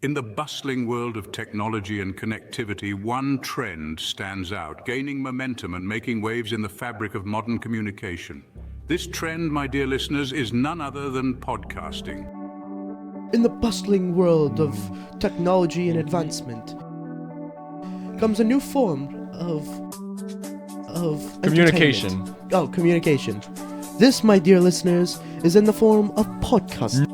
In the bustling world of technology and connectivity, one trend stands out, gaining momentum and making waves in the fabric of modern communication. This trend, my dear listeners, is none other than podcasting. In the bustling world of technology and advancement comes a new form of communication. entertainment. Oh, communication. This, my dear listeners, is in the form of podcasting.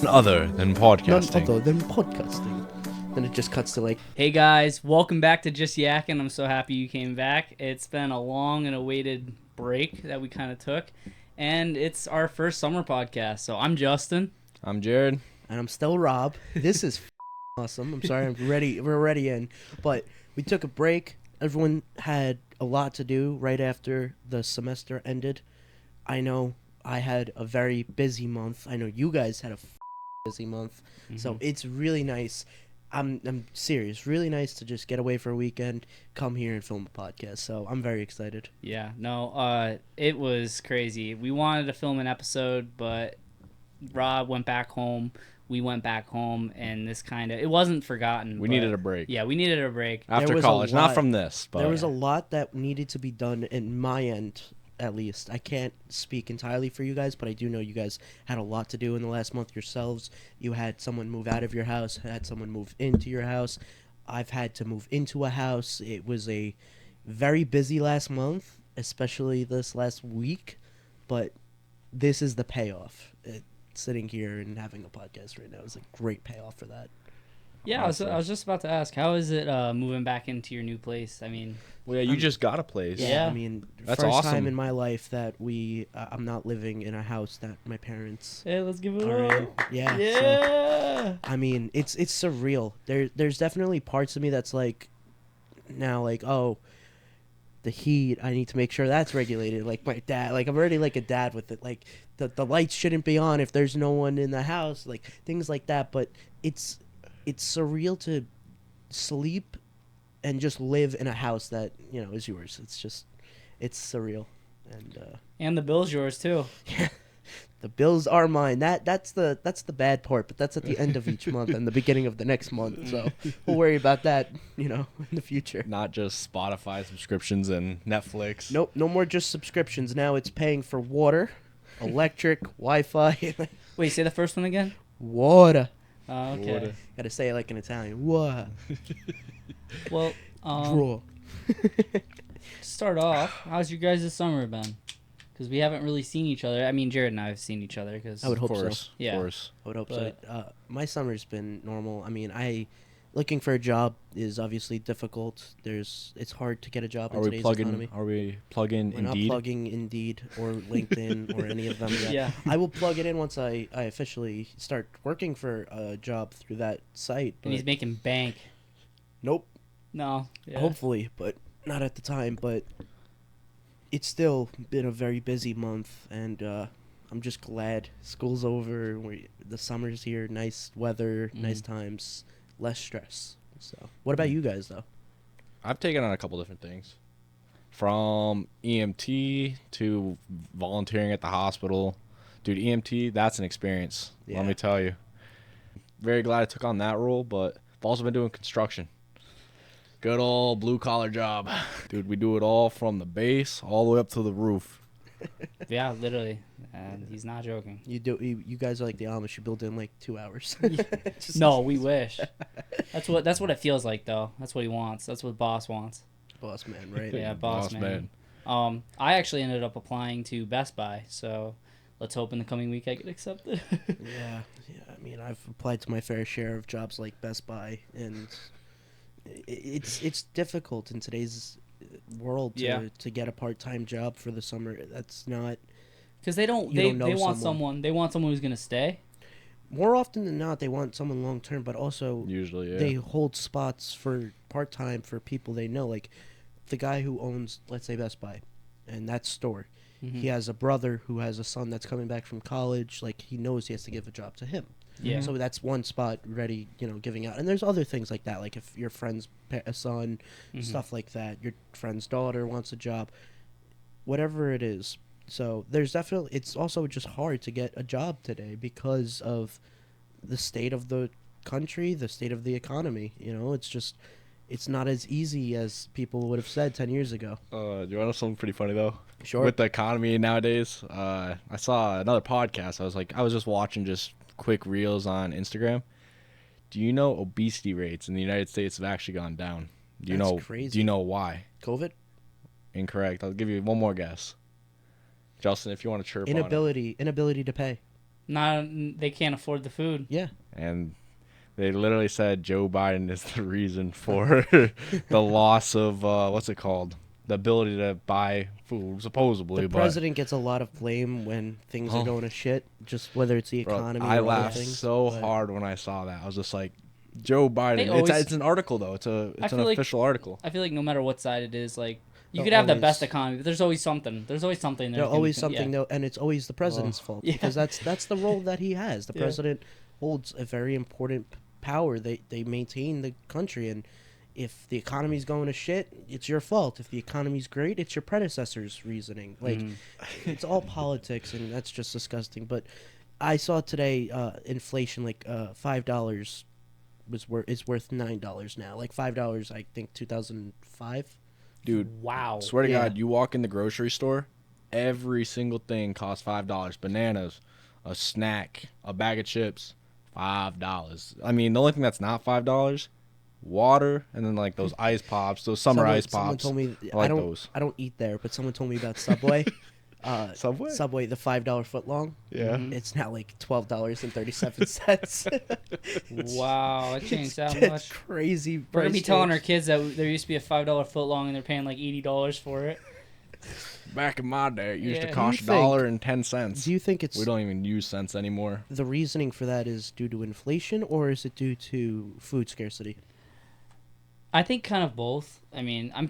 Other than podcasting. None other than podcasting. Then it just cuts to like, Hey guys, welcome back to Just Yakkin. I'm so happy you came back. It's been a long and awaited break that we kind of took, and it's our first summer podcast. So I'm Justin. I'm Jared. and I'm still Rob. This is awesome. I'm sorry, I'm ready. We're already in, but we took a break. Everyone had a lot to do right after the semester ended. I know I had a very busy month. I know you guys had a busy month. So it's really nice. I'm serious. Really nice to just get away for a weekend, come here and film a podcast. So I'm very excited. Yeah, no, it was crazy. We wanted to film an episode, but Rob went back home. We went back home, and it wasn't forgotten. We needed a break. Yeah, we needed a break. After college. Not from this, but... There was a lot that needed to be done in my end, at least. I can't speak entirely for you guys, but I do know you guys had a lot to do in the last month yourselves. You had someone move out of your house, had someone move into your house. I've had to move into a house. It was a very busy last month, especially this last week, but this is the payoff. Sitting here and having a podcast right now is a great payoff for that. Yeah, I was just about to ask, how is it moving back into your new place? I mean... Well, yeah, you just got a place. Yeah. I mean, That's first awesome. time in my life that I'm not living in a house that my parents Hey, let's give it are in. up. Yeah. So, Yeah. I mean, it's surreal. There's definitely parts of me that's like, now like, oh, the heat, I need to make sure that's regulated. Like my dad, like I'm already like a dad with it. Like the lights shouldn't be on if there's no one in the house. Like things like that. But it's surreal to sleep and just live in a house that, you know, is yours. It's surreal. And the bill's yours, too. The bills are mine. That's the bad part, but that's at the end of each month and the beginning of the next month. So we'll worry about that, you know, in the future. Not just Spotify subscriptions and Netflix. Nope, no more just subscriptions. Now it's paying for water, electric, Wi-Fi. Wait, say the first one again? Water. Oh, okay. Water. Gotta say it like in Italian. Water. Well, Draw. to start off, how's your guys' summer been? Because we haven't really seen each other. I mean, Jared and I have seen each other. Cause I would Of hope so. course. Yeah. Of course. I would hope But- so. My summer's been normal. I mean, looking for a job is obviously difficult. It's hard to get a job in today's economy. Are we plugging We're not Indeed? plugging Indeed or LinkedIn or any of them yet. Yeah. I will plug it in once I officially start working for a job through that site. And he's But making bank. nope. No. Yeah. Hopefully, but not at the time. But it's still been a very busy month, and I'm just glad school's over. The summer's here, nice weather, nice times, less stress. So, what about you guys though? I've taken on a couple different things. From EMT to volunteering at the hospital. Dude, EMT, that's an experience. Yeah. Let me tell you. Very glad I took on that role, but I've also been doing construction. Good old blue-collar job. Dude, we do it all from the base all the way up to the roof. Yeah, literally. And he's not joking. You guys are like the Amish. You build in like 2 hours. No, we wish. That's what it feels like, though. That's what he wants. That's what boss wants. Boss man, right? Yeah, boss man. I actually ended up applying to Best Buy, so let's hope in the coming week I get accepted. Yeah. I mean, I've applied to my fair share of jobs like Best Buy, and it's difficult in today's world to get a part-time job for the summer. That's not, Because they don't know want someone. They want someone who's gonna stay. more often than not, they want someone long-term, but also Usually, yeah. they hold spots for part-time for people they know. Like the guy who owns, let's say, Best Buy, and that store. He has a brother who has a son that's coming back from college. Like, he knows he has to give a job to him. Yeah. So that's one spot ready, giving out. And there's other things like that. Like if your friend's son, stuff like that. Your friend's daughter wants a job. Whatever it is. So there's definitely... It's also just hard to get a job today because of the state of the country, the state of the economy. You know, it's not as easy as people would have said 10 years ago. Do you want to know something pretty funny though? Sure. With the economy nowadays, I saw another podcast. I was just watching just quick reels on Instagram. Do you know obesity rates in the United States have actually gone down? That's crazy. Do you know why? COVID? Incorrect. I'll give you one more guess. Justin, if you want to chirp on Inability to pay. They can't afford the food. Yeah. it. And they literally said Joe Biden is the reason for the loss of, what's it called? The ability to buy food, supposedly. The president gets a lot of blame when things are going to shit, just whether it's the economy I or other laughed things. so hard when I saw that. I was just like, Joe Biden. always- It's an article, though. It's an official article. I feel like no matter what side it is, like you They'll could have the always- best economy, but there's always something. There's always something. There's always something, though, and it's always the president's fault Yeah. because that's the role that he has. The Yeah. president holds a very important power. They maintain the country, and if the economy's going to shit, it's your fault. If the economy's great, it's your predecessor's reasoning. Like it's all politics, and that's just disgusting. But I saw today inflation, like $5 is worth $9 now. Like $5, I think 2005. Dude, Wow. swear to Yeah. God, you walk in the grocery store, every single thing costs $5. Bananas, a snack, a bag of chips, $5. I mean, the only thing that's not $5, water, and then like those ice pops, those summer ice Someone pops. told me I like don't those. I don't eat there, but someone told me about Subway. Subway? Subway, the $5 foot long. Yeah. It's now like $12.37. Wow, it changed that It's much. crazy. We're gonna be price telling our change. kids that there used to be a $5 foot long and they're paying like $80 for it. Back in my day, it used Yeah. to Do cost you think- $1.10. Do you think it's We don't even use cents anymore. the reasoning for that is due to inflation or is it due to food scarcity? I think kind of both. I mean, I'm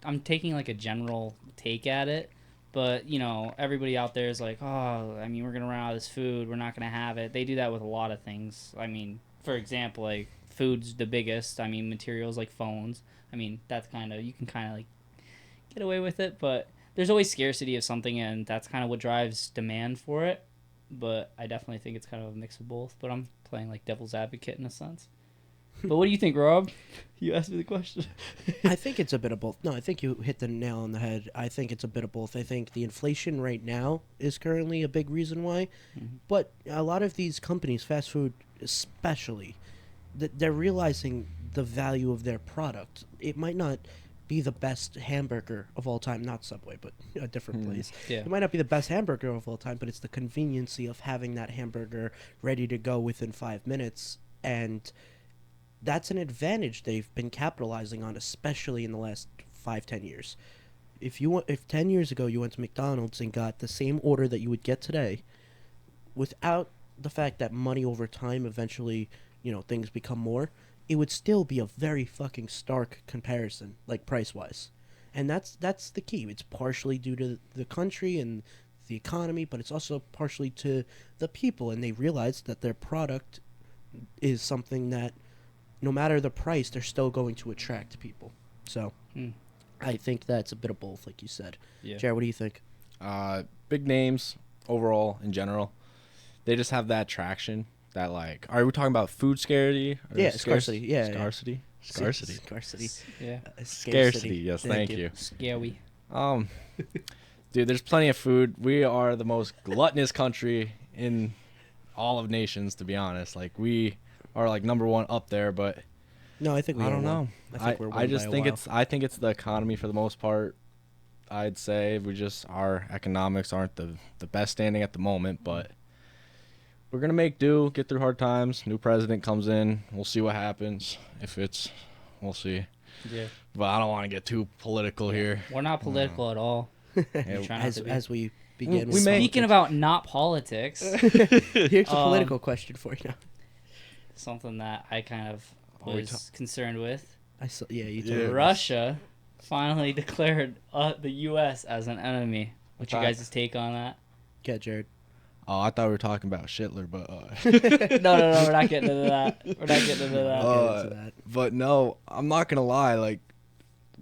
I'm taking like a general take at it, but you know, everybody out there is like, oh, I mean, we're gonna run out of this food. We're not gonna have it. They do that with a lot of things. I mean, for example, like food's the biggest. I mean, materials like phones. I mean, that's you can kind of like get away with it, but there's always scarcity of something, and that's kind of what drives demand for it. But I definitely think it's kind of a mix of both. But I'm playing like devil's advocate in a sense. But what do you think, Rob? You asked me the question. I think it's a bit of both. No, I think you hit the nail on the head. I think it's a bit of both. I think the inflation right now is currently a big reason why. But a lot of these companies, fast food especially, they're realizing the value of their product. It might not be the best hamburger of all time, not Subway, but a different place. Yeah. It might not be the best hamburger of all time, but it's the conveniency of having that hamburger ready to go within 5 minutes. And that's an advantage they've been capitalizing on, especially in the last 5-10 years. If 10 years ago you went to McDonald's and got the same order that you would get today, without the fact that money over time eventually, things become more, it would still be a very fucking stark comparison, like price-wise. And that's the key. It's partially due to the country and the economy, but it's also partially to the people, and they realize that their product is something that no matter the price, they're still going to attract people. So I think that's a bit of both, like you said. Yeah. Jared, what do you think? Big names overall in general, they just have that traction that like. Are we talking about food scarcity? Or Yeah, scarcity. Yeah, scarcity. Scarcity. Yeah. Scarcity. Yes, thank you. Scary. Dude, there's plenty of food. We are the most gluttonous country in all of nations, to be honest. Like we are like number one up there, but No, I think we I are don't one. know. I think we're one I just by a think while. I think it's the economy for the most part. I'd say our economics aren't the best standing at the moment, but we're gonna make do, get through hard times. New president comes in, we'll see what happens. We'll see. Yeah. But I don't want to get too political here. We're not political at all. Yeah, Try not to be. as we begin. We with may- Speaking about not politics, here's a political question for you now. something that I kind of we was concerned with. You told Yeah. me. Russia finally declared the U.S. as an enemy. What's your Okay. guys' take on that? Yeah, Jared. Oh, I thought we were talking about Schindler, but No, we're not getting into that. We're not getting into that. Get into that. but no, I'm not gonna lie. Like,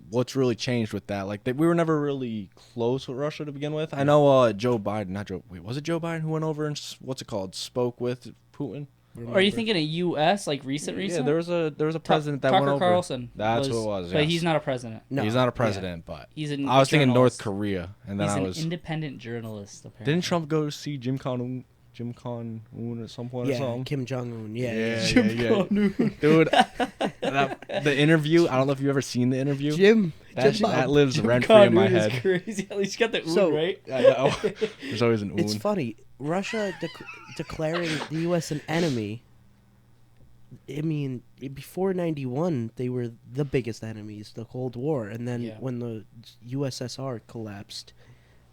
what's really changed with that? Like, we were never really close with Russia to begin with. I know Joe Biden, not Joe. Wait, was it Joe Biden who went over and spoke with Putin? remember. Are you thinking of U.S. like recent? Yeah, there was a president that Tucker went over. Carlson. That's who it was. But yes. he's not a president. No, He's not a yeah. president, but He's I was thinking North journalist. Korea, and then He's I an was. independent journalist. Apparently. Didn't Trump go to see Jim Jong Un at some point or Yeah, something? Kim Jong Un. Yeah, Yeah. Dude, the interview. I don't know if you've ever seen the interview. Jim. That lives Jim rent free in my Convo is head. crazy. At least you got the So- right. I know. There's always an It's un. funny. Russia declaring the U.S. an enemy. I mean, before '91, they were the biggest enemies, the Cold War, and then Yeah. when the USSR collapsed,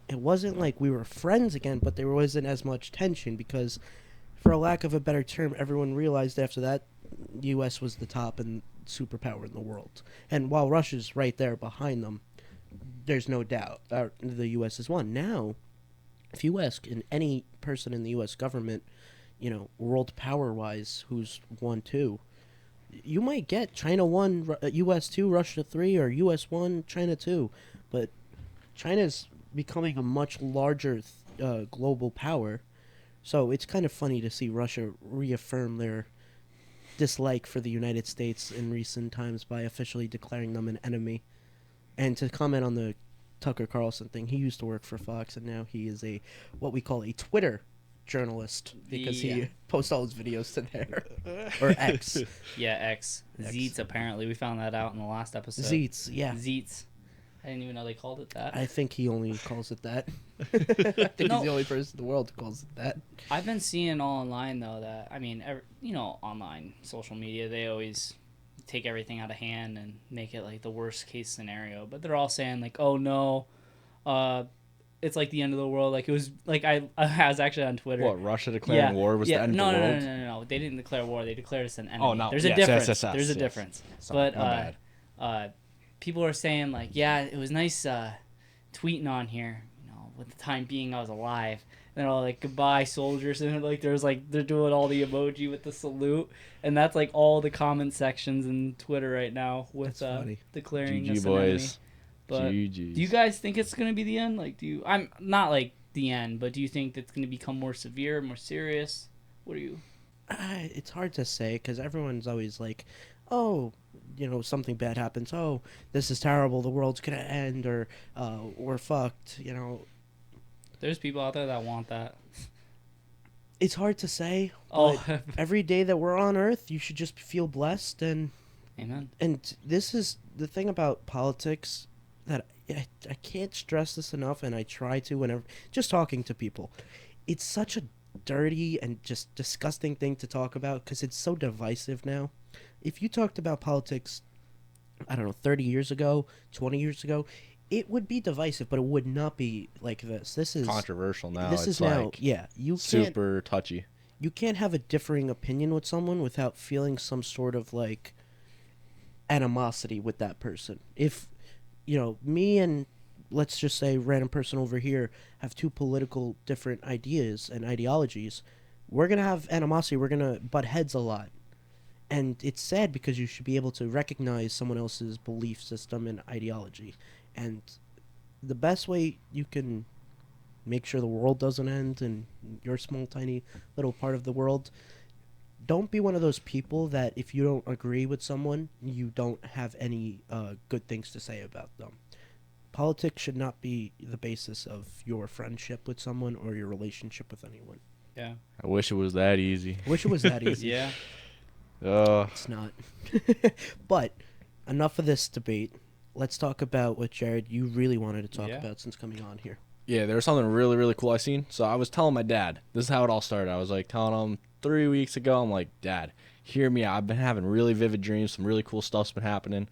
it wasn't like we were friends again, but there wasn't as much tension because, for a lack of a better term, everyone realized after that, U.S. was the top and superpower in the world. And while Russia's right there behind them, there's no doubt the U.S. has won. Now, if you ask any person in the U.S. government, world power-wise, who's won two, you might get China 1, U.S. 2, Russia 3, or U.S. 1, China 2. But China's becoming a much larger global power. So it's kind of funny to see Russia reaffirm their dislike for the United States in recent times by officially declaring them an enemy. And to comment on the Tucker Carlson thing, he used to work for Fox, and now he is what we call a Twitter journalist because Yeah. he posts all his videos to there. Or X. Yeah, X. Zeets, apparently. We found that out in the last episode. Zeets, yeah. Zeets. I didn't even know they called it that. I think he only calls it that. I think he's No. the only person in the world who calls it that. I've been seeing online, though, that, I mean, online, social media, they always take everything out of hand and make it, like, the worst case scenario. But they're all saying, like, oh, no, it's, like, the end of the world. Like, it was, like, I was actually on Twitter. What, Russia declaring war was the end no, of the no, world? No. They didn't declare war. They declared us an enemy. Oh, no. There's a Yes, difference. yes, There's a yes. difference. Sorry, But my bad. people are saying, like, yeah, it was nice tweeting on here, with the time being I was alive. And they're all like, goodbye, soldiers. And they're doing all the emoji with the salute. And that's like all the comment sections in Twitter right now with That's funny. declaring GG us an enemy. boys. But GGs. do you guys think it's going to be the end? Like, I'm not like the end, but do you think that's going to become more severe, more serious? What are you? It's hard to say because everyone's always like, oh, something bad happens. Oh, this is terrible. The world's going to end, or we're fucked, There's people out there that want that. It's hard to say. Oh, But every day that we're on Earth, you should just feel blessed. And this is the thing about politics that I can't stress this enough, and I try to whenever just talking to people. It's such a dirty and just disgusting thing to talk about because it's so divisive now. If you talked about politics, I don't know, 30 years ago, 20 years ago, it would be divisive, but it would not be like this. This is Controversial now. This It's is now, like yeah. You can't super touchy. you can't have a differing opinion with someone without feeling some sort of like animosity with that person. If me and let's just say random person over here have two political different ideas and ideologies, we're gonna have animosity. We're gonna butt heads a lot, and it's sad because you should be able to recognize someone else's belief system and ideology. And the best way you can make sure the world doesn't end in your small, tiny little part of the world, don't be one of those people that if you don't agree with someone, you don't have any good things to say about them. Politics should not be the basis of your friendship with someone or your relationship with anyone. yeah. I wish it was that easy. Wish it was that easy. Yeah. It's not. But enough of this debate. Let's talk about what, Jared, you really wanted to talk about since coming on here. Yeah, there was something really, really cool I seen. So I was telling my dad, this is how it all started. I was like telling him 3 weeks ago, I'm like, Dad, hear me out. I've been having really vivid dreams. Some really cool stuff's been happening.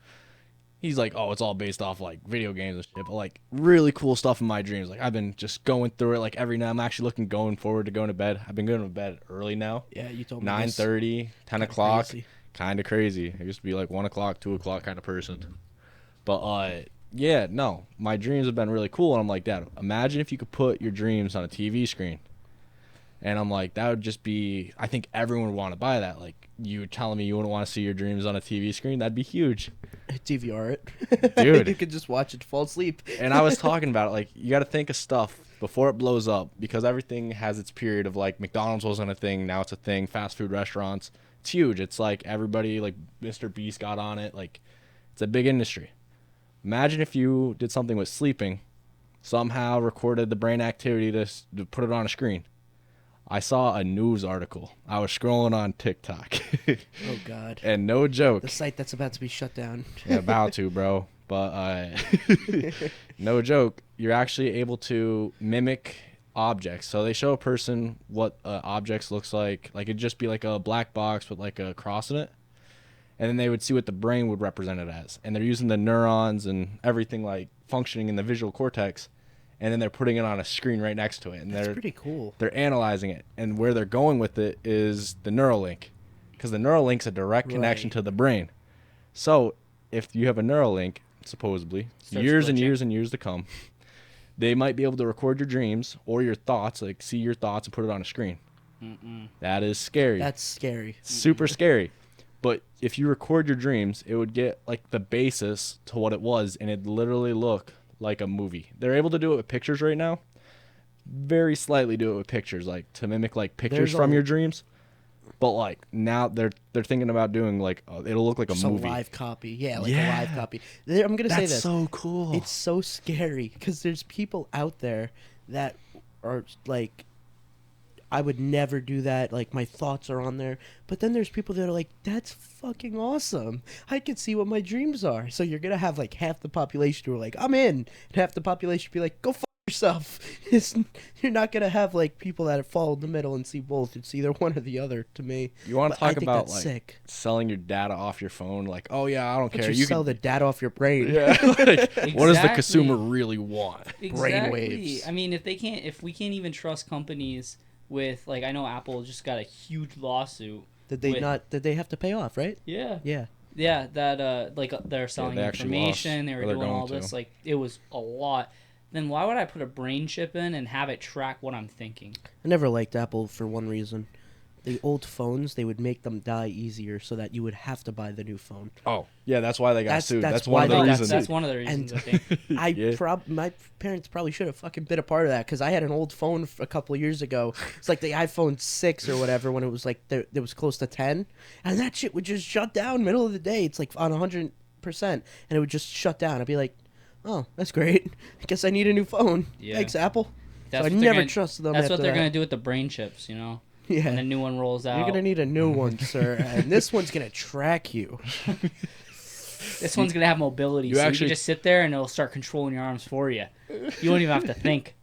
He's like, oh, it's all based off like video games and shit, but like really cool stuff in my dreams. Like I've been just going through it like every night. I'm actually going forward to going to bed. I've been going to bed early now. Yeah, you told me 9:30, 10 o'clock. crazy. Kind of crazy. I used to be like 1 o'clock, 2 o'clock kind of person. But yeah, no, my dreams have been really cool. And I'm like, Dad, imagine if you could put your dreams on a TV screen. And I'm like, that would just be, I think everyone would want to buy that. Like, you telling me you wouldn't want to see your dreams on a TV screen? That'd be huge. DVR it. Dude. You could just watch it to fall asleep. And I was talking about it, like, you got to think of stuff before it blows up, because everything has its period of, like, McDonald's wasn't a thing, now it's a thing, fast food restaurants. It's huge. It's like everybody, like, Mr. Beast got on it. Like, it's a big industry. Imagine if you did something with sleeping, somehow recorded the brain activity to put it on a screen. I saw a news article. I was scrolling on TikTok. Oh, God. And no joke. The site that's about to be shut down. Yeah, about to, bro. But no joke, you're actually able to mimic objects. So they show a person what objects looks like. Like, it'd just be like a black box with like a cross in it. And then they would see what the brain would represent it as. And they're using the neurons and everything, like, functioning in the visual cortex. And then they're putting it on a screen right next to it. And That's pretty cool. They're analyzing it. And where they're going with it is the Neuralink. Because the Neuralink's a direct connection to the brain. So if you have a Neuralink, supposedly, years and years and years to come, they might be able to record your dreams or your thoughts, like see your thoughts and put it on a screen. That is scary. That's scary. Super scary. But if you record your dreams, it would get like the basis to what it was, and it'd literally look like a movie. They're able to do it with pictures right now. Very slightly do it with pictures, like to mimic like pictures from your dreams. But like now they're thinking about doing like it'll look like a movie. A live copy. Yeah, like a live copy. I'm going to say this. That's so cool. It's so scary because there's people out there that are like, I would never do that. Like, my thoughts are on there. But then there's people that are like, that's fucking awesome. I can see what my dreams are. So you're going to have like half the population who are like, I'm in. And half the population be like, go fuck yourself. You're not going to have like people that fall in the middle and see both. It's either one or the other to me. You want to talk about like sick. Selling your data off your phone? Like, oh yeah, I don't care. You sell the data off your brain. Yeah. Like, what does the Exactly. consumer really want? Brainwaves. I mean, if we can't even trust companies with, like, I know Apple just got a huge lawsuit. Did they have to pay off, right? Yeah. Yeah. Yeah, that like they're selling they actually information, lost, they were or they're doing all going this, to. like it was a lot. Then why would I put a brain chip in and have it track what I'm thinking? I never liked Apple for one reason. The old phones, they would make them die easier so that you would have to buy the new phone. Oh, yeah, that's why they got sued. that's That's one of why the they got reasons. That's one of the reasons, I think. My parents probably should have fucking been a part of that because I had an old phone a couple of years ago. It's like the iPhone 6 or whatever when it was like it was close to 10, and that shit would just shut down middle of the day. It's like on 100%, and it would just shut down. I'd be like, oh, that's great. I guess I need a new phone. Yeah. Thanks, Apple. That's So I what they're never gonna- trusted them. That's after what they're that. gonna do with the brain chips, you know. Yeah. When the new one rolls out. You're gonna need a new one, sir, and this one's gonna track you. This one's gonna have mobility, so you can just sit there and it'll start controlling your arms for you. You won't even have to think.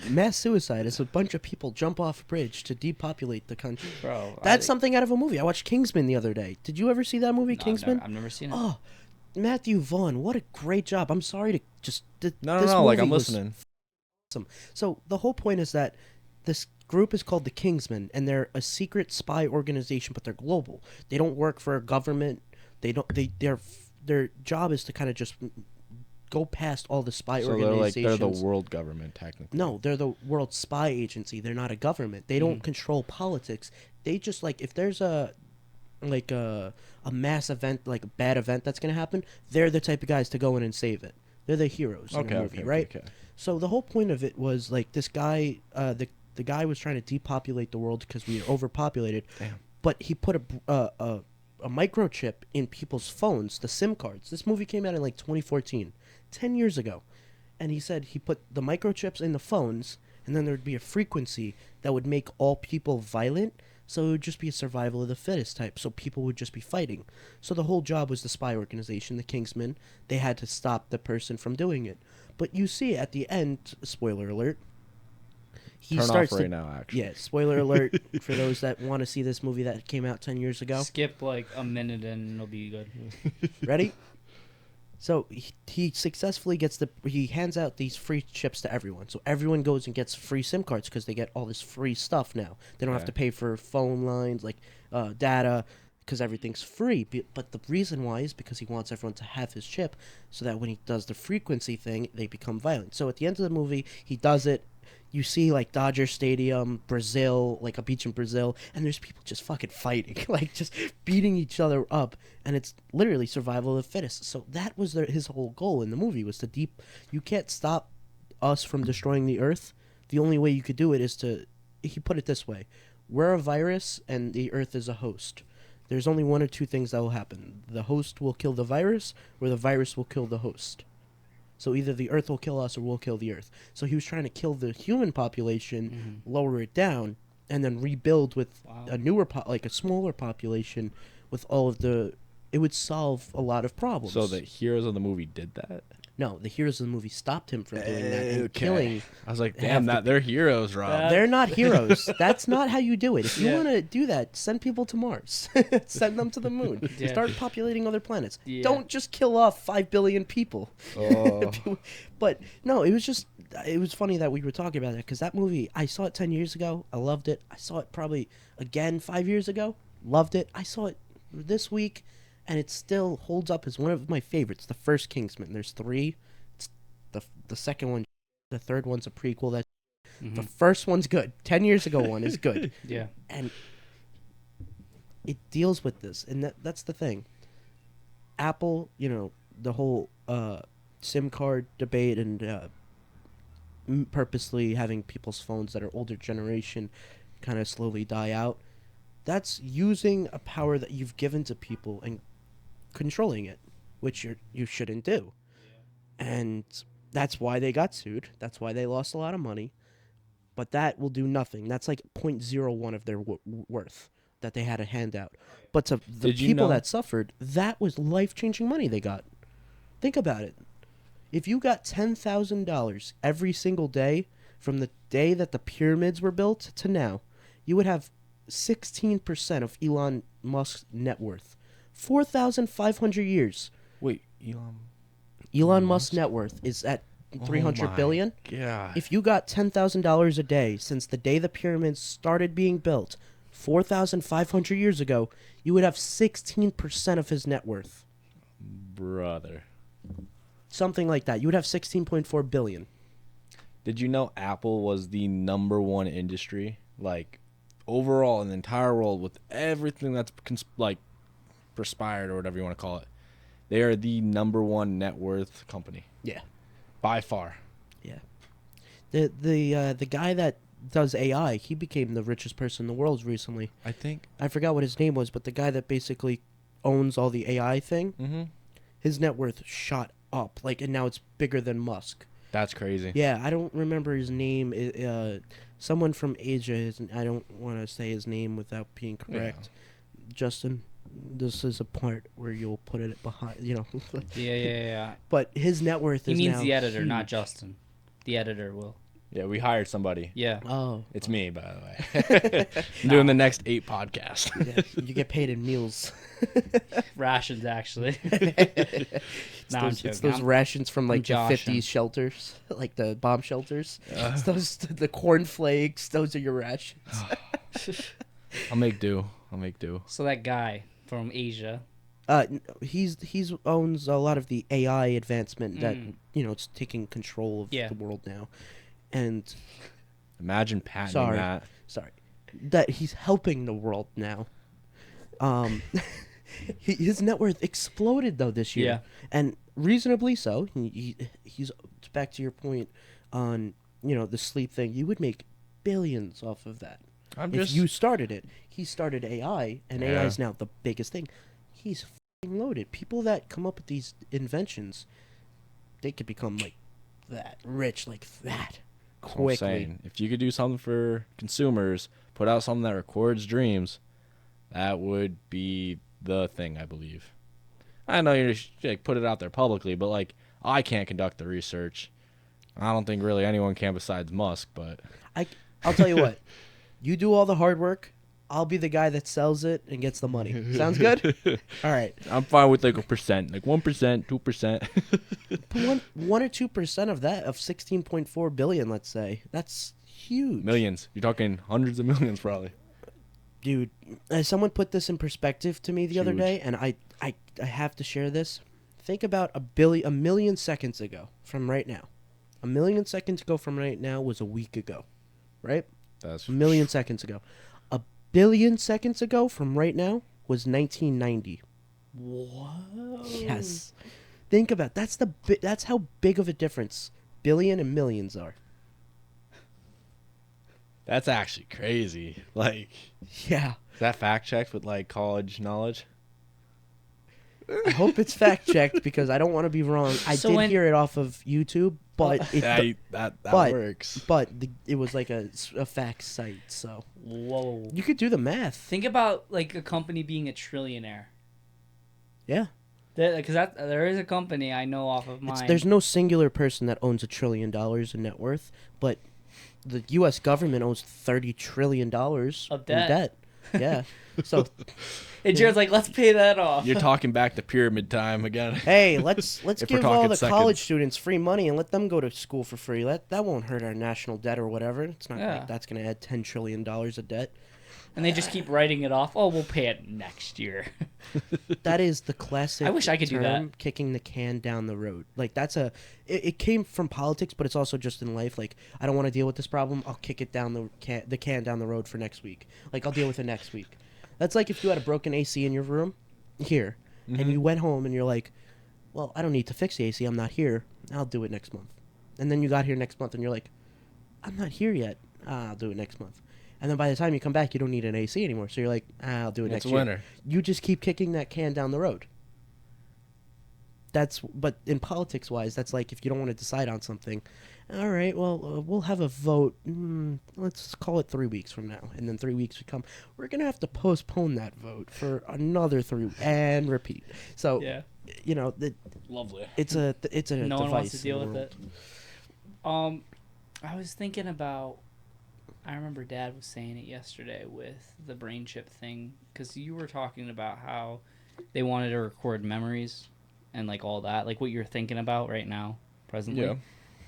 Mass suicide is a bunch of people jump off a bridge to depopulate the country. Bro, That's something out of a movie. I watched Kingsman the other day. Did you ever see that movie, Kingsman? I've never seen it. Oh, Matthew Vaughn, what a great job. I'm sorry to just... No, like, I'm listening. Awesome. So the whole point is that this group is called the Kingsmen, and they're a secret spy organization, but they're global. They don't work for a government. Their job is to kind of just go past all the spy organizations. They're the world government, technically. No, they're the world spy agency. They're not a government. They don't control politics. They just, like, if there's a mass event, like a bad event that's going to happen, they're the type of guys to go in and save it. They're the heroes in the movie, right? Okay. So the whole point of it was, like, this guy, the guy was trying to depopulate the world because we are overpopulated. Damn. But he put a microchip in people's phones, the SIM cards. This movie came out in, like, 2014, 10 years ago. And he said he put the microchips in the phones, and then there would be a frequency that would make all people violent. So it would just be a survival of the fittest type. So people would just be fighting. So the whole job was the spy organization, the Kingsmen. They had to stop the person from doing it. But you see at the end, spoiler alert, he Turn starts off right now, actually. Yeah, spoiler alert for those that want to see this movie that came out 10 years ago. Skip like a minute and it'll be good. Ready? So he successfully he hands out these free chips to everyone. So everyone goes and gets free SIM cards because they get all this free stuff now. They don't have to pay for phone lines, like data, because everything's free. But the reason why is because he wants everyone to have his chip so that when he does the frequency thing, they become violent. So at the end of the movie, he does it. you see like Dodger Stadium, Brazil, like a beach in Brazil, and there's people just fucking fighting, like just beating each other up, and it's literally survival of the fittest. So that was his whole goal in the movie, was to you can't stop us from destroying the Earth. The only way you could do it is to, he put it this way, we're a virus and the Earth is a host. There's only one or two things that will happen. The host will kill the virus, or the virus will kill the host. So either the Earth will kill us or we'll kill the Earth. So he was trying to kill the human population, lower it down, and then rebuild with a newer, like a smaller population with all of the... It would solve a lot of problems. So the heroes of the movie did that? No, the heroes of the movie stopped him from doing that and killing... I was like, damn, they're heroes, Rob. They're not heroes. That's not how you do it. If you want to do that, send people to Mars. Send them to the moon. Yeah. Start populating other planets. Yeah. Don't just kill off 5 billion people. Oh. But no, it was funny that we were talking about that, because that movie, I saw it 10 years ago. I loved it. I saw it probably again 5 years ago. Loved it. I saw it this week, and it still holds up as one of my favorites. The first Kingsman. There's 3. It's the second one. The third one's a prequel. The first one's good. 10 years ago one is good. Yeah. And it deals with this, and that's the thing. Apple, the whole SIM card debate and purposely having people's phones that are older generation kind of slowly die out. That's using a power that you've given to people and controlling it, which you shouldn't do. And that's why they got sued. That's why they lost a lot of money. But that will do nothing. That's like 0.01 of their worth that they had to hand out. But to the people that suffered, that was life-changing money they got. Think about it. If you got $10,000 every single day from the day that the pyramids were built to now, you would have 16% of Elon Musk's net worth. 4,500 years. Wait, Elon Musk's net worth is at 300 billion. God. If you got $10,000 a day since the day the pyramids started being built, 4,500 years ago, you would have 16% of his net worth. Brother. Something like that. You would have 16.4 billion. Did you know Apple was the #1 industry, like overall in the entire world, with everything that's perspired or whatever you want to call it? They are the #1 net worth company. Yeah. By far. Yeah. The guy that does AI, he became the richest person in the world recently. I think. I forgot what his name was, but the guy that basically owns all the AI thing, his net worth shot up, and now it's bigger than Musk. That's crazy. Yeah, I don't remember his name. Someone from Asia. I don't want to say his name without being correct. Yeah. Justin, this is a part where you'll put it behind, Yeah. But his net worth is now... He means the editor, huge. not Justin. The editor will. Yeah, we hired somebody. Yeah. Oh. It's me, by the way. I'm doing the next 8 podcasts. Yeah, you get paid in meals. Rations, actually. It's those rations from the joshing. 50s shelters, like the bomb shelters. It's those, the cornflakes, those are your rations. I'll make do. So that guy from Asia. He's owns a lot of the AI advancement that, it's taking control of the world now. And imagine patenting that. Sorry. That he's helping the world now. His net worth exploded, though, this year. Yeah. And reasonably so. He's back to your point on, the sleep thing. You would make billions off of that. If you started it. He started AI, and AI is now the biggest thing. He's f***ing loaded. People that come up with these inventions, they could become that, rich like that, quickly. I'm saying, if you could do something for consumers, put out something that records dreams, that would be the thing, I believe. I know you should put it out there publicly, but I can't conduct the research. I don't think really anyone can besides Musk, but I'll tell you what. You do all the hard work. I'll be the guy that sells it and gets the money. Sounds good? All right. I'm fine with 1%, 1%, 2%. 1 or 2% of that, of 16.4 billion, let's say. That's huge. Millions. You're talking hundreds of millions, probably. Dude, someone put this in perspective to me the other day, and I have to share this. Think about a million seconds ago from right now. A million seconds ago from right now was a week ago, right? That's A million seconds ago. A billion seconds ago from right now was 1990. Whoa. Yes. Think about it. That's how big of a difference billion and millions are. That's actually crazy. Like, Yeah. is that fact checked with like college knowledge? I hope it's fact checked because I don't want to be wrong. I So did when- hear it off of YouTube, but That but- works. but it was like a fact site, so Whoa. you could do the math. Think about like a company being a trillionaire. Yeah. Because there is a company I know off of mine. There's no singular person that owns $1 trillion in net worth, but the U.S. government owns $30 trillion Of in debt. debt. Yeah. So And Jared's like, let's pay that off. You're talking back to pyramid time again. hey, let's If we're give all talking the seconds. college students free money and let them go to school for free. That won't hurt our national debt or whatever. It's not Yeah. like that's going to add $10 trillion of debt. And they just keep writing it off. Oh, we'll pay it next year. That is the classic. I wish I could do that. term, kicking the can down the road. Like it came from politics, but it's also just in life. Like I don't want to deal with this problem. I'll kick it down the can down the road for next week. Like I'll deal with it next week. That's like if you had a broken AC in your room here, and you went home and you're like, well, I don't need to fix the AC. I'm not here. I'll do it next month. And then you got here next month and you're like, I'm not here yet. I'll do it next month. And then by the time you come back, you don't need an AC anymore. So you're like, I'll do it next It's year. winter. You just keep kicking that can down the road. But in politics wise, that's like if you don't want to decide on something, all right, well, we'll have a vote. Let's call it 3 weeks from now. And then 3 weeks would come. We're going to have to postpone that vote for another 3 and repeat. So, Yeah. you know, Lovely. it's a No one wants to device deal in the with world. it. I was thinking about. I remember Dad was saying it yesterday with the brain chip thing, because you were talking about how they wanted to record memories and like all that, like what you're thinking about right now, presently. Yeah.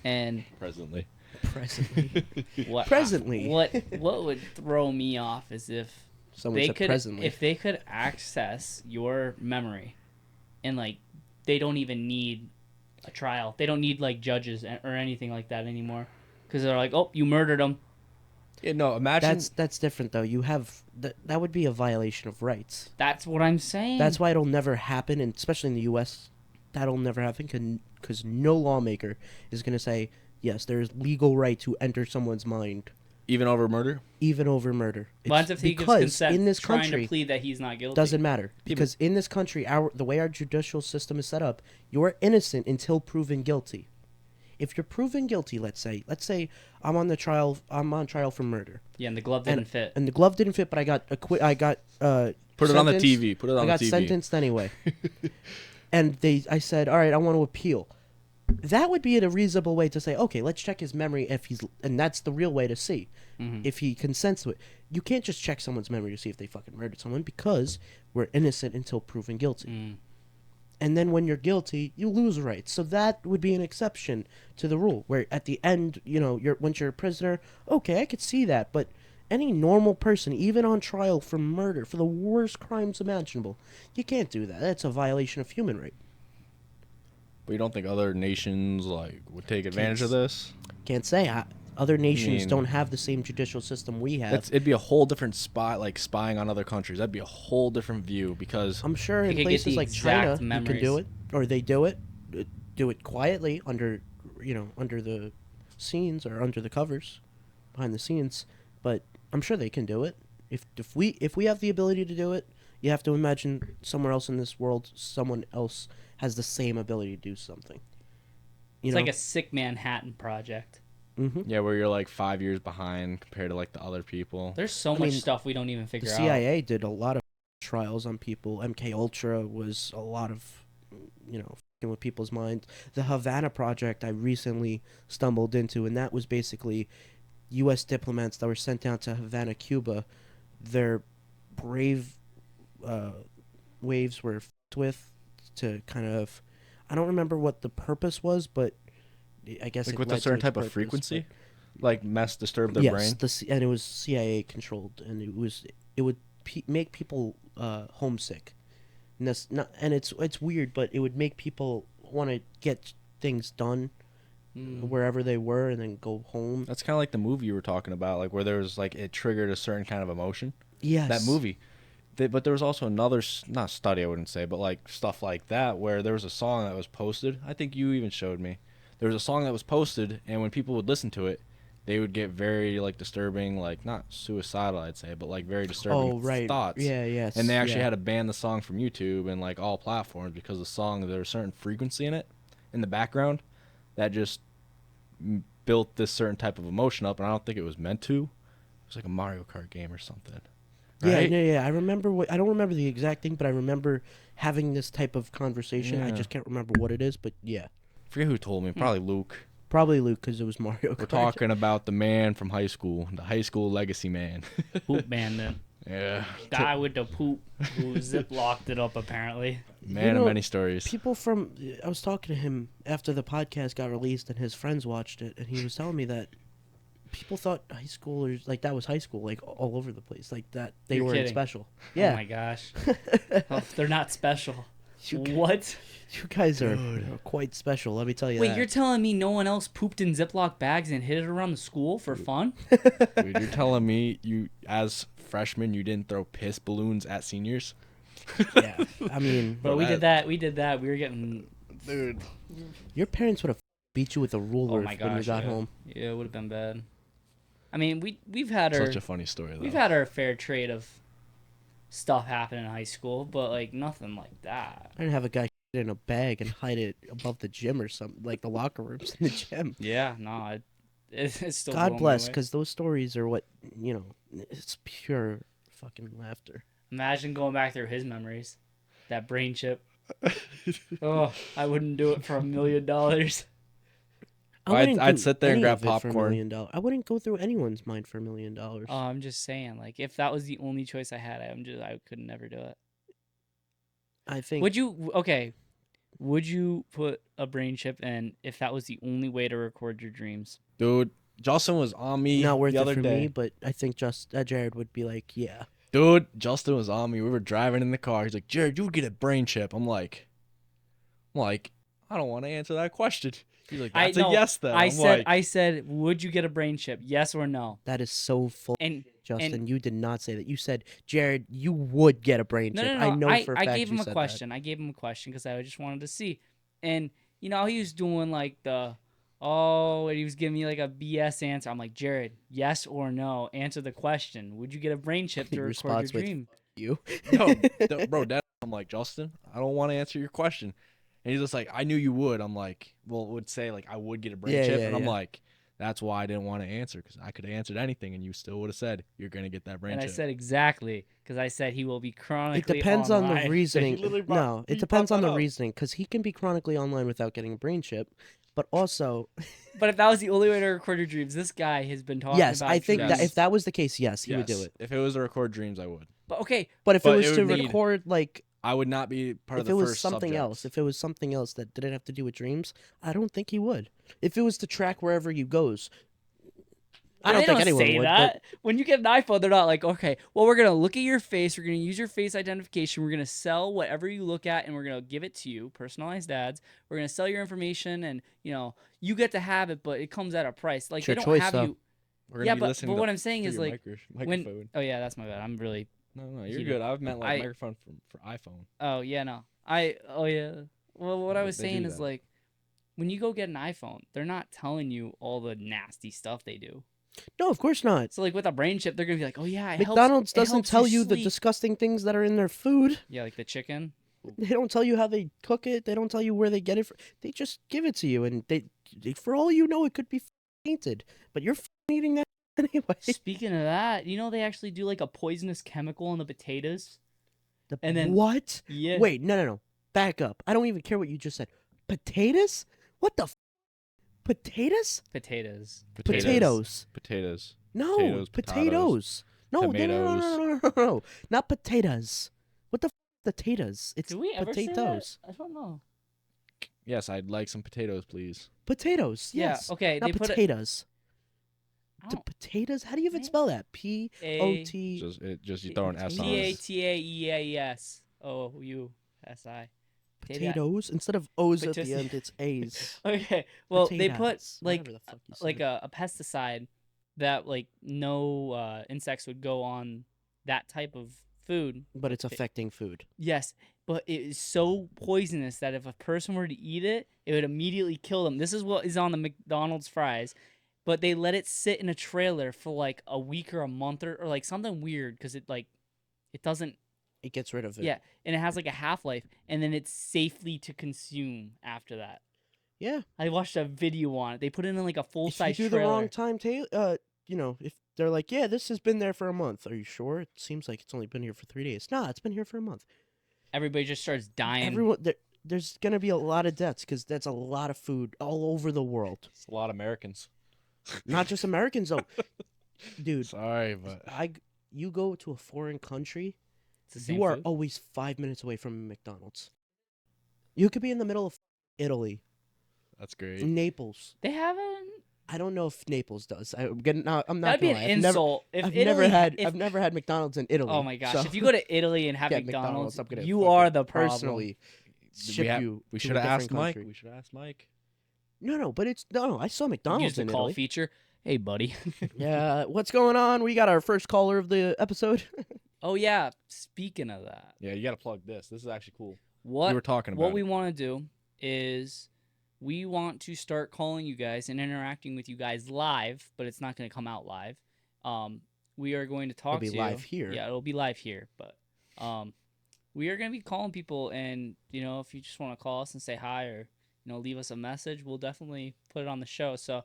And Presently. Presently. what Presently. what would throw me off is if Someone they said could presently. if they could access your memory, and like they don't even need a trial, they don't need like judges or anything like that anymore, because they're like, oh, you murdered him. Yeah, no, imagine. That's different though. You have that would be a violation of rights. That's what I'm saying. That's why it'll never happen, and especially in the U.S., that'll never happen because no lawmaker is going to say, yes, there is legal right to enter someone's mind, even over murder? even over murder. What if he gives because consent in this trying country, to plead that he's not guilty? doesn't matter. Because in this country, the way our judicial system is set up, you're innocent until proven guilty. If you're proven guilty, let's say I'm on trial for murder. Yeah, and the glove didn't fit. And the glove didn't fit, but I got Put it on the sentenced. TV. Put it on I got the TV. sentenced anyway. And I said, all right, I want to appeal. That would be a reasonable way to say, okay, let's check his memory and that's the real way to see if he consents to it. You can't just check someone's memory to see if they fucking murdered someone because we're innocent until proven guilty. And then when you're guilty, you lose rights. So that would be an exception to the rule, where at the end, once you're a prisoner, okay, I could see that, but any normal person, even on trial for murder, for the worst crimes imaginable, you can't do that. That's a violation of human right. But you don't think other nations would take advantage of this? Can't say. Other nations mean- don't have the same judicial system we have. It'd be a whole different spying on other countries. That'd be a whole different view because I'm sure They in could get places the like exact China, you can do memories. it, or they do it quietly under the scenes or under the covers, behind the scenes. But I'm sure they can do it. If we have the ability to do it, you have to imagine somewhere else in this world, someone else has the same ability to do something. It's like a sick Manhattan project. yeah, where you're 5 years behind compared to the other people. There's so much stuff we don't even the figure out. CIA did a lot of trials on people. MK Ultra was a lot of, fucking with people's minds. The Havana Project I recently stumbled into, and that was basically U.S. diplomats that were sent down to Havana, Cuba. Their brave waves were fucked with to kind of, I don't remember what the purpose was, but I guess it with led a certain to its type of purpose, frequency, but- disturb their brain. Yes, and it was CIA controlled, and it would make people homesick. And that's not, and it's weird, but it would make people want to get things done wherever they were and then go home. That's kind of like the movie you were talking about, like where there was like it triggered a certain kind of emotion. Yes. That movie. But there was also another, not study I wouldn't say, but like stuff like that where there was a song that was posted. I think you even showed me. There was a song that was posted, and when people would listen to it, they would get very like disturbing, like not suicidal I'd say, but like very disturbing thoughts. Yeah, yes. And they actually had to ban the song from YouTube and like all platforms because the song, there was a certain frequency in it, in the background, that just built this certain type of emotion up, and I don't think it was meant to. It was like a Mario Kart game or something. Right? Yeah. I remember I don't remember the exact thing, but I remember having this type of conversation. I Yeah. just can't remember what it is, but yeah. I forget who told me. Probably Luke. Probably Luke, because it was Mario Kart. We're talking about the man from high school, the high school legacy man. Poop bandit. Yeah. Guy with the poop who zip-locked it up, apparently. Man of many stories. People from... I was talking to him after the podcast got released, and his friends watched it, and he was telling me that people thought high schoolers, like, that was high school, like, all over the place. Like, that they You're weren't kidding. special. Oh Yeah. my gosh. Oh, they're not special. You What? You guys are quite special, let me tell you Wait, that. you're telling me no one else pooped in Ziploc bags and hid it around the school for fun? Dude, you're telling me you, as freshmen, you didn't throw piss balloons at seniors? Yeah, I mean... But we did that. We did that. We were getting... Dude. Your parents would have beat you with a ruler Oh my gosh. when you got yeah. home. Yeah, it would have been bad. I mean, we've had our Such a funny story, though. we've had our fair trade of stuff happen in high school, but like nothing like that. I didn't have a guy in a bag and hide it above the gym or something, like the locker rooms in the gym. Yeah, no, it's still. God blowing me bless, away. because those stories are what, it's pure fucking laughter. Imagine going back through his memories, that brain chip. Oh, I wouldn't do it for $1 million. I'd sit there and grab For $1 popcorn. million. I wouldn't go through anyone's mind for $1 million. Oh, I'm just saying, like, if that was the only choice I had, I could never do it. I think... Would you? Okay. Would you put a brain chip in if that was the only way to record your dreams? Dude, Justin was on me Not worth the it other for day. me, but I think Jared would be like, yeah. Dude, Justin was on me. We were driving in the car. He's like, Jared, you would get a brain chip. I'm like, I don't want to answer that question. He's like, that's a yes then. I said, would you get a brain chip? Yes or no? That is so full. And Justin, you did not say that. You said, Jared, you would get a brain chip. no. I know for a fact I gave him you a said question. I gave him a question because I just wanted to see. And he was doing like and he was giving me like a BS answer. I'm like, Jared, yes or no? Answer the question. Would you get a brain chip He to record responds your with, dream? You. no, bro, I'm like, Justin, I don't want to answer your question. And he's just like, I knew you would. I'm like, well, it would say like I would get a brain chip. And I'm like, that's why I didn't want to answer, because I could have answered anything and you still would have said you're going to get that brain And chip. I said exactly, because I said he will be chronically It depends on the online. reasoning. No, it depends on the reason. reasoning, because he can be chronically online without getting a brain chip. But also, But if that was the only way to record your dreams, this guy has been talking yes, about I think dreams. that if that was the case, yes, he would do it. If it was to record dreams, I would. But okay, But if But it was it to would need- record, like, I would not be part if of the it was first something subjects. else, if it was something else that didn't have to do with dreams, I don't think he would. If it was to track wherever you goes, I don't they think don't anyone say would. that. When you get an iPhone, they're not like, okay, well, we're gonna look at your face, we're gonna use your face identification, we're gonna sell whatever you look at, and we're gonna give it to you, personalized ads. We're gonna sell your information, and you get to have it, but it comes at a price. Like It's your they don't choice, have though. you. We're gonna Yeah, be but listening what to- I'm saying to is your like microphone. Oh yeah, that's my bad. I'm really. No, you're heated. good. I've meant like I- microphone for iPhone. Oh yeah, no. Oh yeah. Well, what I They was do saying is that. like, when you go get an iPhone, they're not telling you all the nasty stuff they do. No, of course not. So like with a brain chip, they're gonna be like, oh yeah, it McDonald's helps, doesn't tell you the sleep. disgusting things that are in their food. Yeah, like the chicken. They don't tell you how they cook it. They don't tell you where they get it from. They just give it to you, and they for all you know, it could be tainted. But you're eating that anyway. Speaking of that, they actually do like a poisonous chemical in the potatoes. And then- what? Yeah. Wait, no. Back up. I don't even care what you just said. Potatoes? What the? Potatoes? Potatoes. Potatoes. Potatoes. No, Potatoes, potatoes. No, tomatoes. no, not potatoes. What the? Potatoes. It's Did we ever say potatoes. that? I don't know. Yes, I'd like some potatoes, please. Potatoes. Yes. Yeah. Okay. Not They put it. potatoes. I The don't- potatoes? How do you even spell that? P-O-T. Just you throw an S on it. P-A-T-A-E-A-E-S-O-U-S-I. Potatoes instead of O's at the Potato- end, it's A's. Okay, well they put Potatoes, like whatever the fuck you like said. a pesticide that like no insects would go on that type of food. But it's affecting food. Yes, but it is so poisonous that if a person were to eat it, it would immediately kill them. This is what is on the McDonald's fries, but they let it sit in a trailer for like a week or a month or like something weird because it doesn't. It gets rid of it. Yeah, and it has like a half-life, and then it's safely to consume after that. Yeah. I watched a video on it. They put it in like a full-size If you do trailer. the wrong time, you know, if they're like, yeah, this has been there for a month. Are you sure? It seems like it's only been here for 3 days. Nah, it's been here for a month. Everybody just starts dying. Everyone, there's gonna be a lot of deaths because that's a lot of food all over the world. It's a lot of Americans. Not just Americans though, dude. Sorry, but You go to a foreign country, It's the same you are food. always 5 minutes away from a McDonald's. You could be in the middle of Italy, that's great. Naples. They haven't. I don't know if Naples does. I'm not. That'd be gonna an lie. insult. I've never had. If, I've never had McDonald's in Italy. oh my gosh! so- If you go to Italy and have Yeah, McDonald's, I'm gonna you fucking are the problem. personally ship you. We to should a have asked different Mike. country. We should have asked Mike. No, but it's no. I saw McDonald's Use the in call Italy. feature. Hey, buddy. Yeah, what's going on? We got our first caller of the episode. Oh yeah. Speaking of that, Yeah, you got to plug this. This is actually cool. what We were talking about what it. we want to do is we want to start calling you guys and interacting with you guys live, but it's not going to come out live. We are going to talk be to live you. here. Yeah, it'll be live here, but we are going to be calling people, and if you just want to call us and say hi or leave us a message, we'll definitely put it on the show. So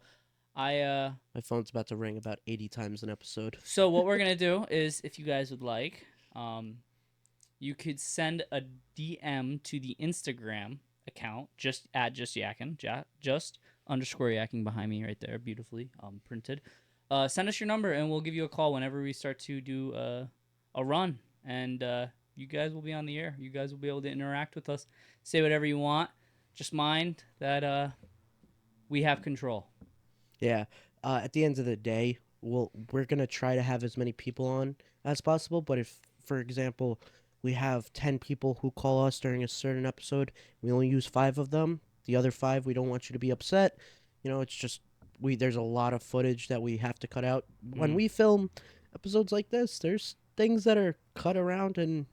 My phone's about to ring about 80 times an episode. So what we're gonna do is, if you guys would like, you could send a DM to the Instagram account, just Yakkin, just underscore Yakking behind me right there, beautifully printed. Send us your number and we'll give you a call whenever we start to do a run, and you guys will be on the air. You guys will be able to interact with us, say whatever you want. Just mind that we have control. Yeah. At the end of the day, we're gonna try to have as many people on as possible. But if, for example, we have 10 people who call us during a certain episode, we only use 5 of them. The other 5, we don't want you to be upset. It's just there's a lot of footage that we have to cut out when we film episodes like this. There's things that are cut around and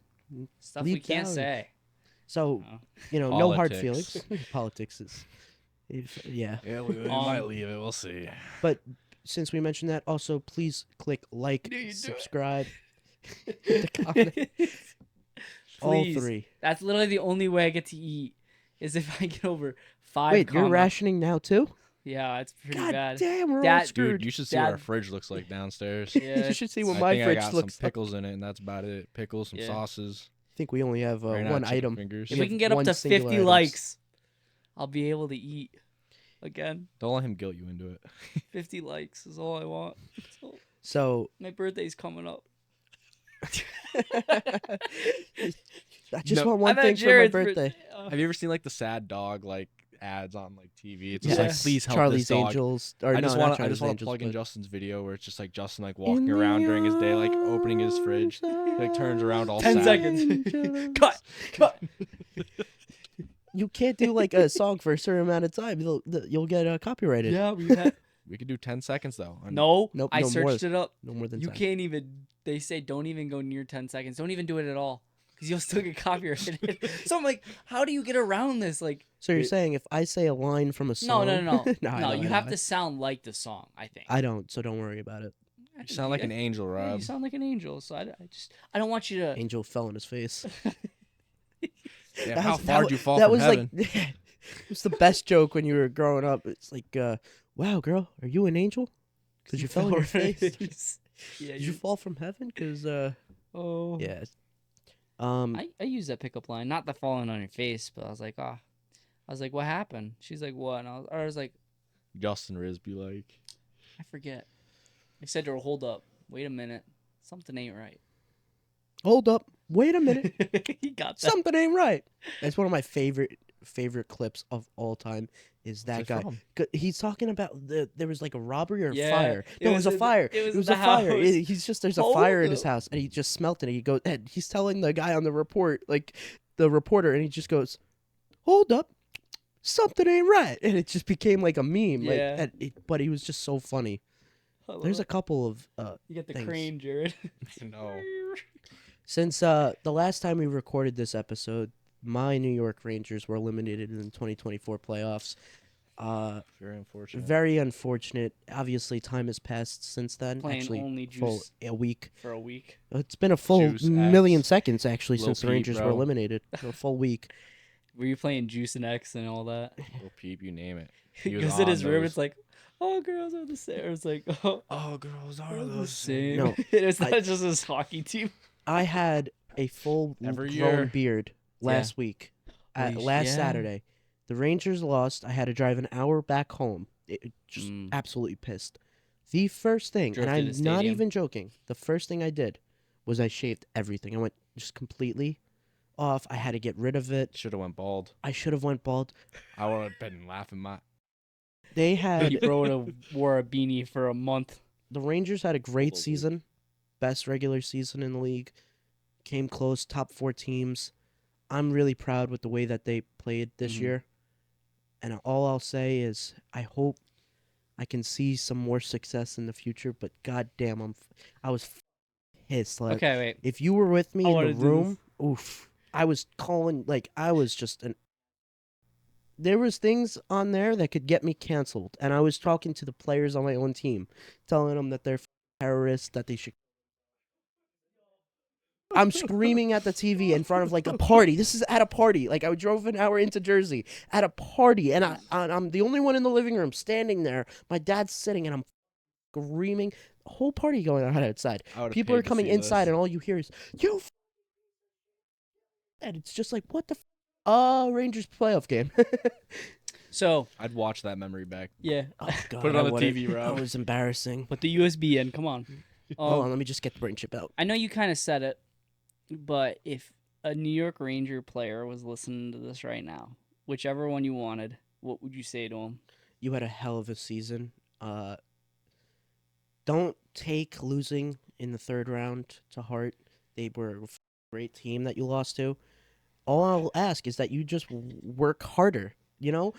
Stuff we leaked can't out. say. So Oh. no hard Politics. feelings. Politics is, yeah. Yeah, we might leave it. We'll see. But since we mentioned that, also please click like, No, you do it. subscribe, hit the comment. All Please. 3. That's literally the only way I get to eat is if I get over 5 Wait, you're comments. rationing now too? Yeah, it's pretty God bad. damn, we're all That- screwed. Dude, you should see what our Dad- fridge looks like downstairs. Yeah, You should see what I my think fridge I got looks some like. pickles in it, and that's about it. Pickles, some Yeah. sauces. I think we only have Ran out one of chicken item. fingers. if we we have can get up one to singular 50 items. likes, I'll be able to eat again. Don't let him guilt you into it. 50 likes is all I want. That's all. So My birthday's coming up. I just No, want one I'm at thing for my Jared's birthday. Have you ever seen like the sad dog like ads on like TV? It's Yeah. just like, please help Charlie's this dog. Angels. Or I just no, want not to Charlie's want to Angels, plug in but- Justin's video where it's just like Justin like walking around during his day, like opening his fridge. He like turns around all 10 sad. seconds. Cut. You can't do like a song for a certain amount of time. You'll get copyrighted. Yeah, we had. We could do 10 seconds though. No, Nope, I no more. searched it up. No more than You 10. can't even. They say don't even go near 10 seconds. Don't even do it at all, because you'll still get copyrighted. So I'm like, how do you get around this? Like, So you're saying if I say a line from a no, song? no. I No, know, you I have know. to sound like the song. I think. I don't, so don't worry about it. I You think sound like an angel, yeah, Rob. you sound like an angel. So I don't want you to. Angel fell on his face. Yeah, That how was- far that did you wa- fall that from was heaven? like it was the best joke when you were growing up. It's like, wow, girl, are you an angel? Because you fell on your face. Yeah. Did you fall from heaven? Because Oh. yeah. I use that pickup line, not the falling on your face, but I was like, what happened? She's like, what? And I was like, Justin Risby like. I forget. I said to her, hold up, wait a minute, something ain't right. Hold up, wait a minute, He got that. something ain't right. That's one of my favorite clips of all time. Is that it guy? from? He's talking about there was like a robbery or a Yeah, fire. it No, it was was a in the- fire. it was It was in a the fire. house. He's just there's a Hold fire in his up. house, and he just smelt it. And he goes, and he's telling the guy on the report, like the reporter, and he just goes, hold up, something ain't right, and it just became like a meme. Yeah. But he was just so funny. There's a couple of You get the things. crane, Jared. No. Since the last time we recorded this episode, my New York Rangers were eliminated in the 2024 playoffs. Very unfortunate. Very unfortunate. Obviously, time has passed since then. Playing actually, only full juice a week. for a week. It's been a full Juice, million X, seconds actually Lil since the Peep, Rangers were bro. eliminated. A full week. Were you playing Juice and X and all that? Little Peep, you name it. He He was goes in on his room. those. It's like, all girls are the same. It's like, oh, Oh, girls are the the same. No, It's not I- just his hockey team. I had a full Every grown year. beard last week. Holy Last yeah. Saturday. The Rangers lost. I had to drive an hour back home. It just absolutely pissed. The first thing, Drove and to I'm the not stadium. even joking, the first thing I did was I shaved everything. I went just completely off. I had to get rid of it. Should have went bald. I should have went bald. I would have been laughing my. They He had wore a beanie for a month. the Rangers had a great Totally. season, best regular season in the league. Came close, top 4 teams. I'm really proud with the way that they played this Mhm. year. And all I'll say is I hope I can see some more success in the future. But goddamn, I was pissed. Like, Okay, wait. if you were with me I in wanna the do room, oof, I was calling like I was just an. There was things on there that could get me canceled, and I was talking to the players on my own team, telling them that they're terrorists, that they should. I'm screaming at the TV in front of like a party. This is at a party. Like I drove an hour into Jersey at a party, and I'm the only one in the living room standing there. My dad's sitting, and I'm screaming. The whole party going on outside. I would've People are paid to coming see inside, this. and all you hear is you. And it's just like what the. Rangers playoff game. So, I'd watch that memory back. yeah. Oh, God, Put it on I the would've- TV, bro. That was embarrassing. Put the USB in. Come on. Hold on, let me just get the brain chip out. I know you kind of said it, but if a New York Ranger player was listening to this right now, whichever one you wanted, what would you say to him? You had a hell of a season. Don't take losing in the third round to heart. They were a great team that you lost to. All I'll ask is that you just work harder. You know,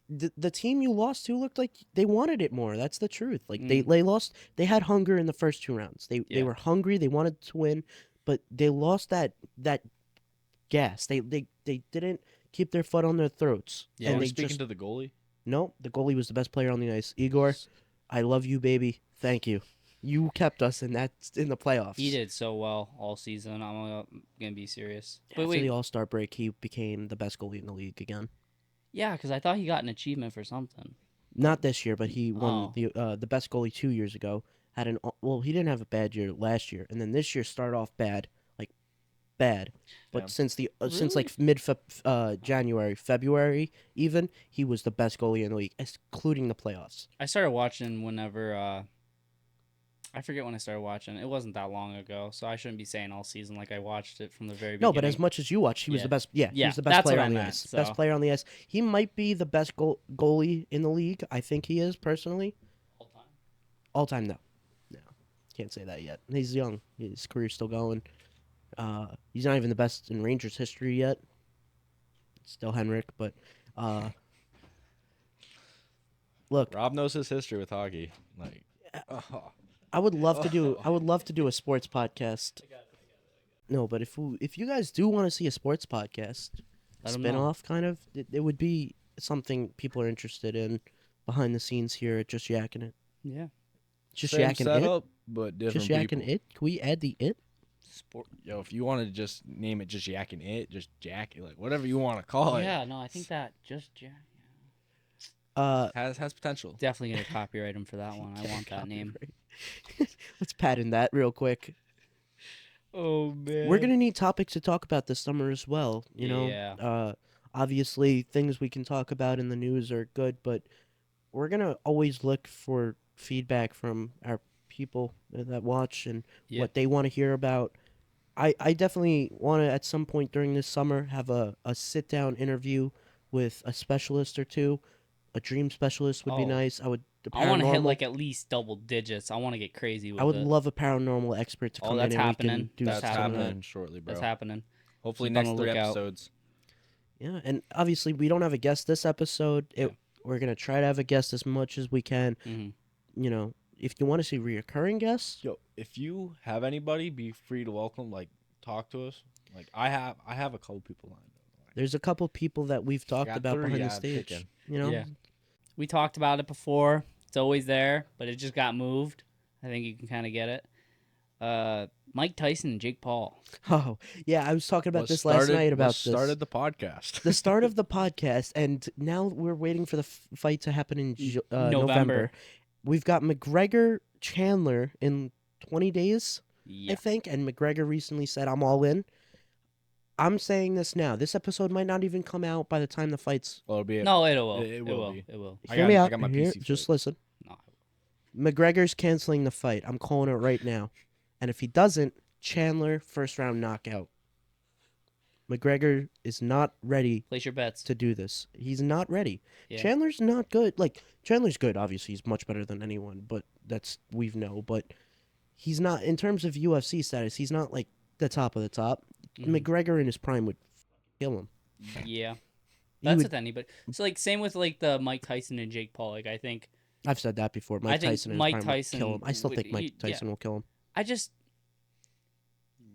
the team you lost to looked like they wanted it more. That's the truth. Like they lost. They had hunger in the first 2 rounds. They Yeah. were hungry. They wanted to win, but they lost that gas. They didn't keep their foot on their throats. Yeah, and we're they speaking just to the goalie. no. The goalie was the best player on the ice. Igor, I love you, baby. Thank you. You kept us in the playoffs. He did so well all season. I'm gonna be serious. But After wait, the All-Star break, he became the best goalie in the league again. yeah, because I thought he got an achievement for something. Not this year, but he won Oh. the best goalie 2 years ago. He didn't have a bad year last year, and then this year started off bad, like bad. But Damn. since like mid January, February even, he was the best goalie in the league, including the playoffs. I started watching whenever I forget when I started watching. It wasn't that long ago, so I shouldn't be saying all season like I watched it from the very beginning. No, but as much as you watched, he was Yeah. the best. Yeah, he Yeah, was the best that's player what I on the meant, ice. Best so- player on the ice. He might be the best goalie in the league. I think he is personally. all time. All time, no, can't say that yet. He's young. His career's still going. He's not even the best in Rangers history yet. Still Henrik, but look, Rob knows his history with hockey. Like, I would love to do. I would love to do a sports podcast. No, but if you guys do want to see a sports podcast, Let 'em know. spin-off kind of, it would be something people are interested in behind the scenes here at Just Yakkin' It. Yeah. Just same Yakkin' It. setup, but different Just Yakkin' people. It. Can we add the it? Sport. Yo, if you want to just name it just Yakkin' It, just Jack, like whatever you want to call it, Yeah, no, I think that just has potential. definitely gonna copyright him for that one. I want that name. Let's patent that real quick. Oh man. We're gonna need topics to talk about this summer as well. You know, Yeah. Obviously things we can talk about in the news are good, but we're gonna always look for feedback from our people that watch and Yeah. what they want to hear about. I definitely want to at some point during this summer have a sit down interview with a specialist or two. A dream specialist would be Oh. nice. I want to hit like at least double digits. I want to get crazy with I would it. love a paranormal expert to Oh, come that's in and we happening. can do That's some of happening that. shortly, bro. That's happening. Hopefully Keep on next the 3 lookout. episodes. Yeah, and obviously we don't have a guest this episode. Yeah. We're gonna try to have a guest as much as we can. Mm-hmm. You know, if you want to see reoccurring guests, Yo, if you have anybody, be free to welcome. Like, talk to us. Like, I have a couple people lined up. there's a couple people that we've talked got about 3 behind the I'm stage. picking. You know, Yeah. We talked about it before. It's always there, but it just got moved. I think you can kind of get it. Mike Tyson and Jake Paul. Oh, yeah, I was talking about What this last night about what this. started the podcast. The start of the podcast, and now we're waiting for the fight to happen in November. We've got McGregor Chandler in 20 days, Yeah. I think, and McGregor recently said, I'm all in. I'm saying this now. This episode might not even come out by the time the fight's... Well, it'll be No, it will. It will be. It will. I Hear got- me I out. got my Here, PC just fight. listen. No. McGregor's canceling the fight. I'm calling it right now. And if he doesn't, Chandler, first round knockout. McGregor is not ready Place your bets. to do this. He's not ready. Yeah. Chandler's not good. Like, Chandler's good, obviously. He's much better than anyone, but we've know. But he's not, in terms of UFC status, he's not, like, the top of the top. Mhm. McGregor in his prime would kill him. Yeah. He That's would- with anybody. So, like, same with, like, the Mike Tyson and Jake Paul. Like, I think, I've said that before. Mike think Tyson in his Mike prime Tyson would kill him. I still would- think Mike Tyson will kill him. I just,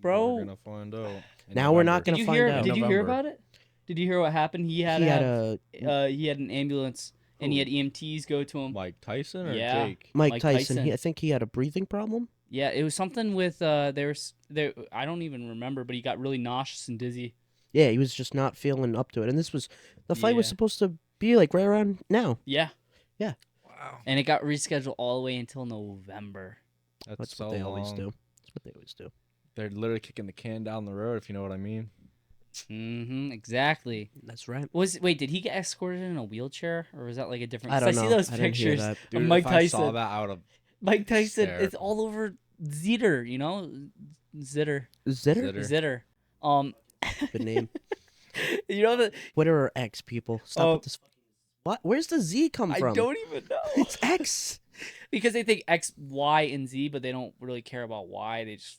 bro. We're gonna find out. in Now we're not November. gonna Did you find hear? out. Did you hear November. about it? Did you hear what happened? He had an ambulance and he had EMTs go to him. Mike Tyson or Yeah. Jake? Mike Mike Tyson. Tyson. I think he had a breathing problem. Yeah, it was something with there. I don't even remember, but he got really nauseous and dizzy. Yeah, he was just not feeling up to it. And the fight was Yeah. supposed to be like right around now. Yeah. Yeah. Wow. And it got rescheduled all the way until November. That's so what they always long. do. That's what they always do. They're literally kicking the can down the road, if you know what I mean. Mm-hmm. Exactly. That's right. Wait, did he get escorted in a wheelchair, or was that like a different? I 'cause don't know. see those I didn't hear pictures that. Dude, of Mike if I saw Tyson. that out of Mike Tyson. Stare. It's all over Zitter. You know, Zitter. Zitter? Zitter. Zitter. Good name. You know that Twitter or X, people. Stop with this. What? Where's the Z come from? I don't even know. It's X. Because they think X, Y, and Z, but they don't really care about Y. They just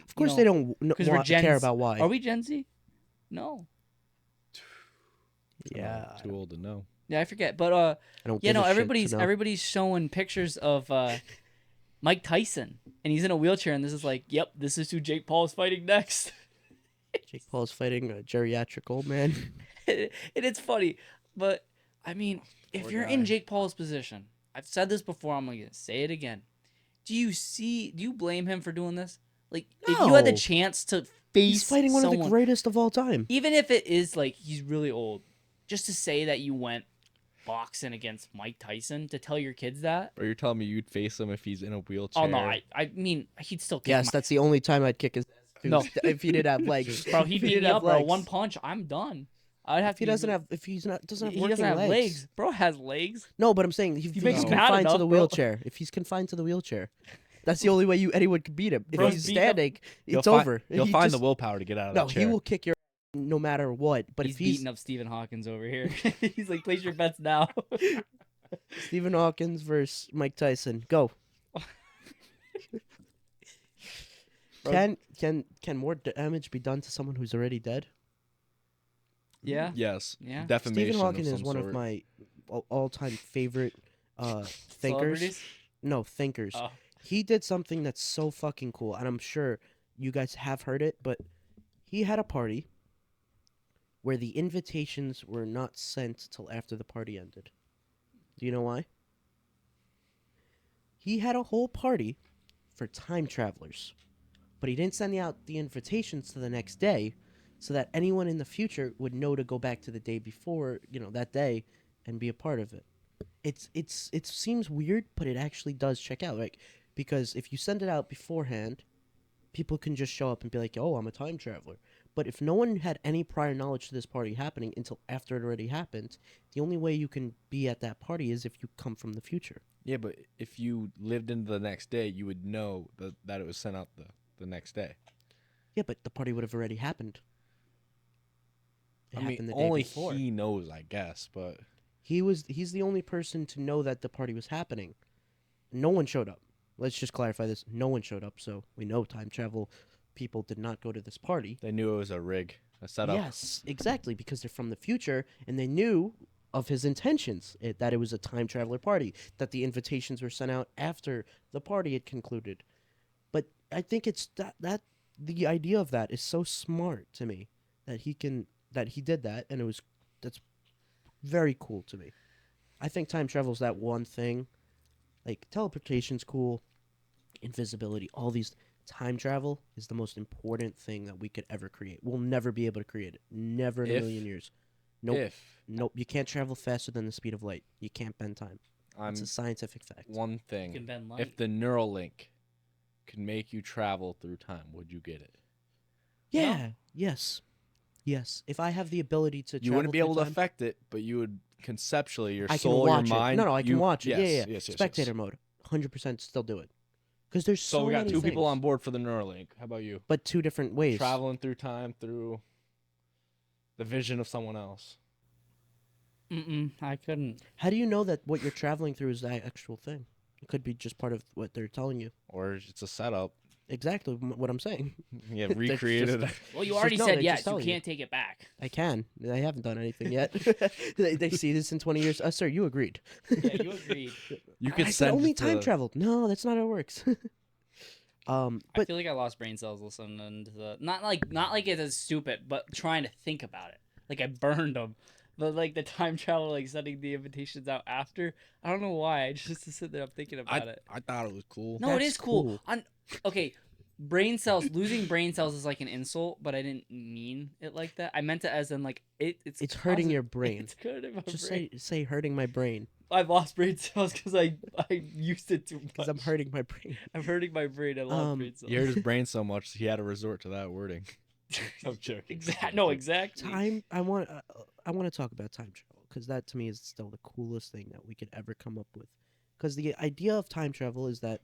Of course they don't we're Gen care Z. about why. Are we Gen Z? No. Yeah. too old to know. Yeah, I forget. But I don't yeah, give no, a shit to know. everybody's showing pictures of Mike Tyson, and he's in a wheelchair, and this is like, yep, this is who Jake Paul is fighting next. Jake Paul's fighting a geriatric old man. And it's funny, but I mean, if Poor you're guy. in Jake Paul's position, I've said this before, I'm gonna say it again. Do you blame him for doing this? Like, if you had the No. chance to face He's fighting one of the someone- greatest of all time. even if it is like he's really old, just to say that you went boxing against Mike Tyson, to tell your kids that. Or you're telling me you'd face him if he's in a wheelchair? Oh no, I mean he'd still kick Yes, that's the only time I'd kick his ass. No. If he didn't have legs. bro. He'd If he beat didn't me have up, bro. legs. One punch, I'm done. I'd have If he to. doesn't have, if he's not, doesn't have he working doesn't have legs. legs. Bro has legs. No, but I'm saying if You he's make him mad confined to enough, the bro. wheelchair, if he's confined to the wheelchair, that's the only way anyone could beat him. If Bro's he's beat up- standing, You'll it's fi- over. You'll He find just- the willpower to get out of No, that chair. he will kick your ass no matter what. But He's if he's beating up Stephen Hawkins over here. He's like, place your bets now. Stephen Hawkins versus Mike Tyson, go. Bro. Can more damage be done to someone who's already dead? Yeah. Yes. Yeah. Defamation. Stephen Hawking of is some one sort. of my all-time favorite thinkers. Celebrities? No, thinkers. Oh. He did something that's so fucking cool, and I'm sure you guys have heard it, but he had a party where the invitations were not sent till after the party ended. Do you know why? He had a whole party for time travelers, but he didn't send out the invitations to the next day so that anyone in the future would know to go back to the day before, that day, and be a part of it. It seems weird, but it actually does check out, like, because if you send it out beforehand, people can just show up and be like, "Oh, I'm a time traveler." But if no one had any prior knowledge to this party happening until after it already happened, the only way you can be at that party is if you come from the future. Yeah, but if you lived into the next day, you would know that it was sent out the next day. Yeah, but the party would have already happened. It I mean, happened the day only before. he knows, I guess, but He's the only person to know that the party was happening. No one showed up. Let's just clarify this. No one showed up, so we know time travel people did not go to this party. they knew it was a rig. A setup. Yes, exactly, because they're from the future and they knew of his intentions, that it was a time traveler party, that the invitations were sent out after the party had concluded. But I think it's that the idea of that is so smart to me that he did that, and that's very cool to me. I think time travel's that one thing. Like teleportation's cool, invisibility, all these. Time travel is the most important thing that we could ever create. We'll never be able to create it. Never in a million years. Nope. Nope. You can't travel faster than the speed of light. You can't bend time. It's a scientific fact. One thing. You can bend light. If the Neuralink could make you travel through time, would you get it? Yeah. No. Yes. Yes. If I have the ability to You travel wouldn't be able to through time, affect it, but you would conceptually, your I can soul, your watch mind. it. No, I can watch it. Yes, Yeah. yes, Spectator mode. 100% still do it. Because there's so So we got many two people things, on board for the Neuralink. How about you? but two different ways. Traveling through time through the vision of someone else. I couldn't. How do you know that what you're traveling through is the actual thing? It could be just part of what they're telling you. Or it's a setup. Exactly what I'm saying. Yeah, That's recreated. Well, you Just- already no, said they yes. just You tell you. can't take it back. I can. I haven't done anything yet. they see this in 20 years. Sir, you agreed. Yeah, you agreed. You could I said send only it time to- travel. No, that's not how it works. I But feel like I lost brain cells listening to the not like it is stupid, but trying to think about it. Like I burned them. But like the time travel, like sending the invitations out after, I don't know why. I just to sit there, I'm thinking about it. I thought it was cool. No, it That's is cool. cool. Okay, brain cells. Losing brain cells is like an insult, but I didn't mean it like that. I meant it as in like it's hurting causing- your brain. It's hurting my just brain. say hurting my brain I've lost brain cells because I used it too much. because I'm hurting my brain. I'm hurting my brain. I lost brain cells. You hurt his brain so much he had to resort to that wording. I'm joking. Exactly. Time. I want to talk about time travel because that to me is still the coolest thing that we could ever come up with. Because the idea of time travel is that,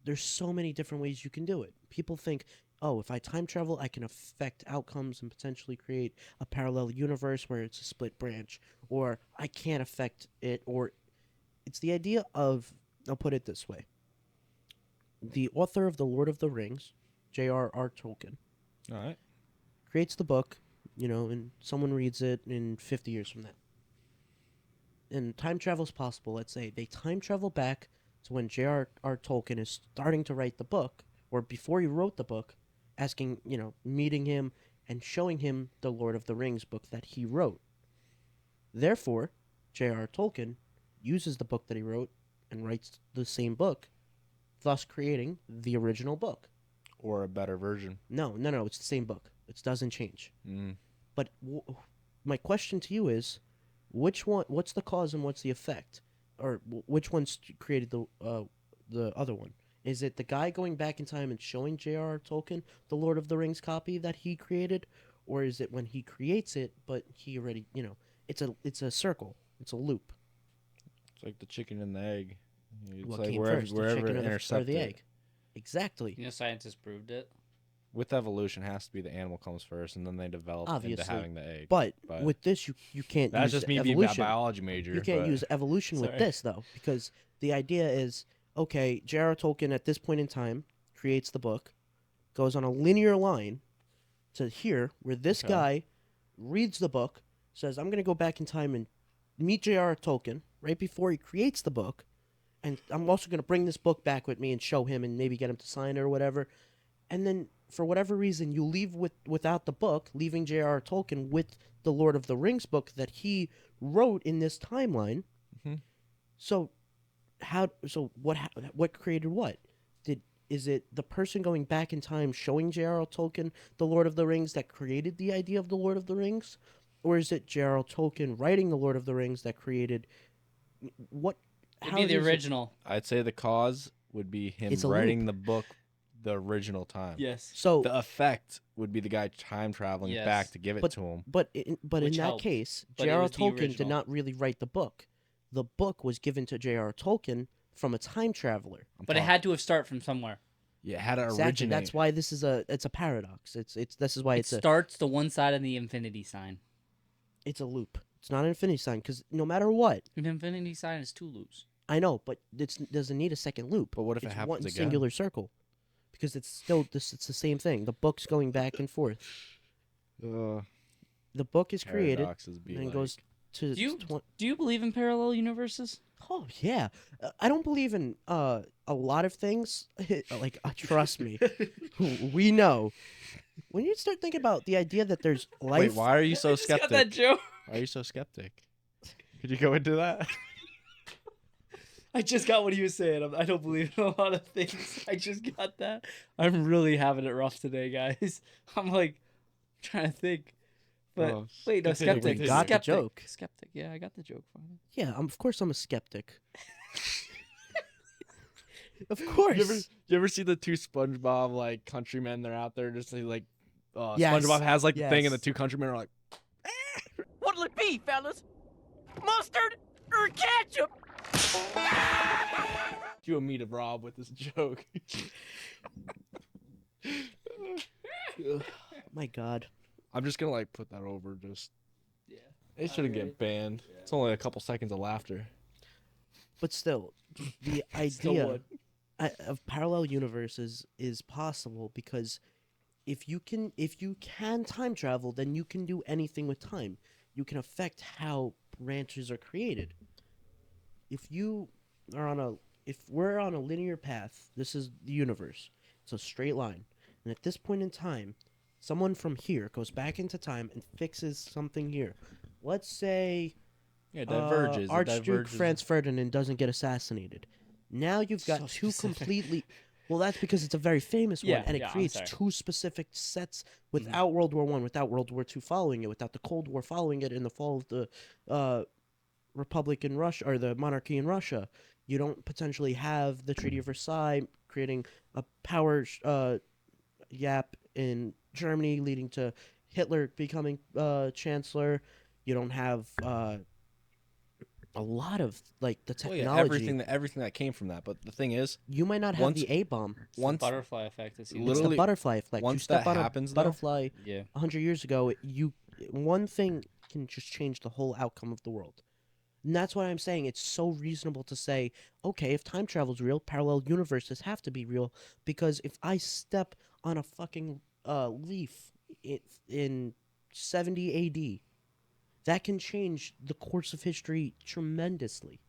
there's so many different ways you can do it. People think, oh, if I time travel, I can affect outcomes and potentially create a parallel universe where it's a split branch, or I can't affect it, or it's the idea of, I'll put it this way. The author of The Lord of the Rings, J.R.R. Tolkien, All right. creates the book, and someone reads it in 50 years from now. And time travel is possible. Let's say they time travel back to when J.R.R. Tolkien is starting to write the book, or before he wrote the book, asking, meeting him and showing him the Lord of the Rings book that he wrote. Therefore, J.R.R. Tolkien uses the book that he wrote and writes the same book, thus creating the original book. Or a better version. No, it's the same book. It doesn't change. Mm. But my question to you is, which one? What's the cause and what's the effect? Or which one's created the other one? Is it the guy going back in time and showing J.R.R. Tolkien the Lord of the Rings copy that he created, or is it when he creates it, but he already, it's a circle, it's a loop. It's like the chicken and the egg. It's What like came wherever, first, the wherever chicken it or the intercepted. egg? Exactly. You know, scientists proved it. With evolution, it has to be the animal comes first, and then they develop Obviously. into having the egg. But But with this, you can't That's use just me being evolution. a biology major. You can't but- use evolution with Sorry. this, though, because the idea is, okay, J.R.R. Tolkien at this point in time creates the book, goes on a linear line to here, where this Okay. guy reads the book, says, I'm going to go back in time and meet J.R.R. Tolkien right before he creates the book, and I'm also going to bring this book back with me and show him and maybe get him to sign it or whatever. And then, for whatever reason, you leave without the book, leaving J.R.R. Tolkien with the Lord of the Rings book that he wrote in this timeline. Mhm. So, what created what? Is it the person going back in time showing J.R.R. Tolkien the Lord of the Rings that created the idea of the Lord of the Rings, or is it J.R.R. Tolkien writing the Lord of the Rings that created what? It'd be the does it- original. I'd say the cause would be him It's a writing the book the original time. Yes. So, The effect would be the guy time traveling Yes. back to give it But- to him. but in Which that helped, case, but it J.R.R. was the Tolkien did original. not really write the book. The book was given to J.R.R. Tolkien from a time traveler. But it had to have started from somewhere. Yeah, it had to Exactly. originate. That's why this is a paradox. This is why It it's starts to one side of the infinity sign. a loop. It's not an infinity sign because no matter what, An infinity sign is two loops. I know, but it doesn't need a second loop. But what if it it's happens one again? singular circle? Because it's still it's the same thing. The book's going back and forth. The book is created Paradoxes and be then like, goes to. Do you believe in parallel universes? Oh yeah, I don't believe in a lot of things. Like trust me, we know. When you start thinking about the idea that there's life, wait, why are you so Just got skeptic? that joke. Why are you so skeptic? Could you go into that? I just got what he was saying. I don't believe in a lot of things. I just got that. I'm really having it rough today, guys. I'm like trying to think. But Oh, wait, no, continue, skeptic. we got the skeptic. joke. Skeptic. Yeah, I got the joke finally. yeah, of course I'm a skeptic. Of course. You ever see the two SpongeBob like countrymen? They're out there just like, Yes, SpongeBob has like the thing, and the yes. two countrymen are like, What'll it be, fellas? Mustard or ketchup? you and me to Rob with this joke. My God. I'm just gonna like put that over. Just Yeah. it shouldn't get banned. It's only a couple seconds of laughter. But still, the idea of parallel universes is possible because if you can time travel, then you can do anything with time. You can affect how branches are created. If we're on a linear path, this is the universe. It's a straight line. And at this point in time, someone from here goes back into time and fixes something here. Let's say Yeah, diverges. It Archduke diverges. Franz Ferdinand doesn't get assassinated. Now you've got So two specific. completely. Well, that's because it's a very famous Yeah, one, and it yeah, I'm creates sorry. two specific sets without World War One, without World War Two following it, without the Cold War following it, in the fall of the Republic in Russia or the monarchy in Russia. You don't potentially have the Treaty of Versailles creating a power gap in Germany, leading to Hitler becoming chancellor. You don't have a lot of like the Well, technology. yeah, everything that came from that. But the thing is, You might not have once- the A bomb. It's the once butterfly effect. It seems It's the literally- butterfly effect. You once step that on happens, a though- butterfly Yeah. 100 years ago, one thing can just change the whole outcome of the world. And that's why I'm saying it's so reasonable to say, okay, if time travel's real, parallel universes have to be real, because if I step on a fucking leaf in 70 AD, that can change the course of history tremendously.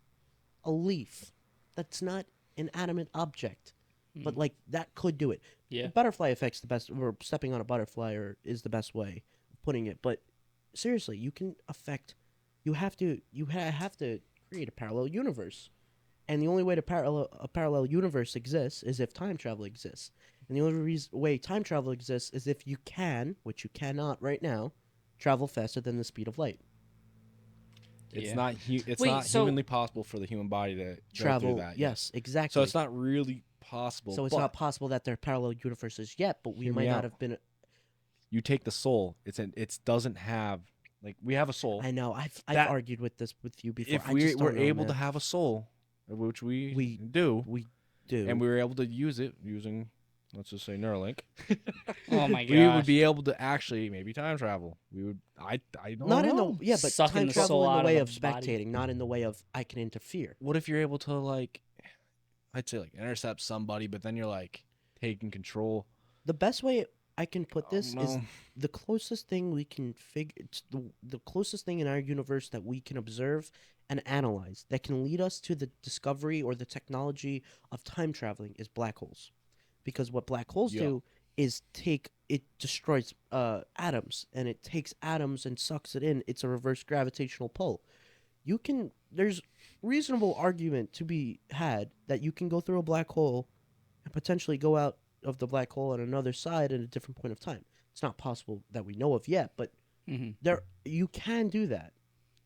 A leaf. That's not an animate object. But like that could do it. Yeah. The butterfly effect's the best, or stepping on a butterfly is the best way of putting it. But seriously, you can affect. You have to create a parallel universe, and the only way to a parallel universe exists is if time travel exists. And the only way time travel exists is if you can, which you cannot right now, travel faster than the speed of light. it's Yeah. not it's Wait, not so- humanly possible for the human body to Travel, go through that. yet. yes, exactly. So it's not really possible. So it's but not possible that they're parallel universes yet, but we Hear might me not out. have been. You take the soul. It doesn't have like we have a soul. I know. I've That- argued with this with you before. If I we just were don't know, able man. to have a soul, which we We do, we do. and we were able to use it using, let's just say Neuralink, Oh my we would gosh. be able to actually maybe time travel. We would. I don't not know. in the but Sucking time the travel soul in out the of way the of body. spectating, not in the way of I can interfere. What if you're able to like, I'd say like intercept somebody, but then you're like taking control. The best way I can put this is no. the closest thing we can figure. It's the closest thing in our universe that we can observe and analyze that can lead us to the discovery or the technology of time traveling is black holes, because what black holes Yeah. do is it destroys atoms, and it takes atoms and sucks it in. It's a reverse gravitational pull. There's reasonable argument to be had that you can go through a black hole and potentially go out of the black hole on another side at a different point of time. It's not possible that we know of yet, but you can do that.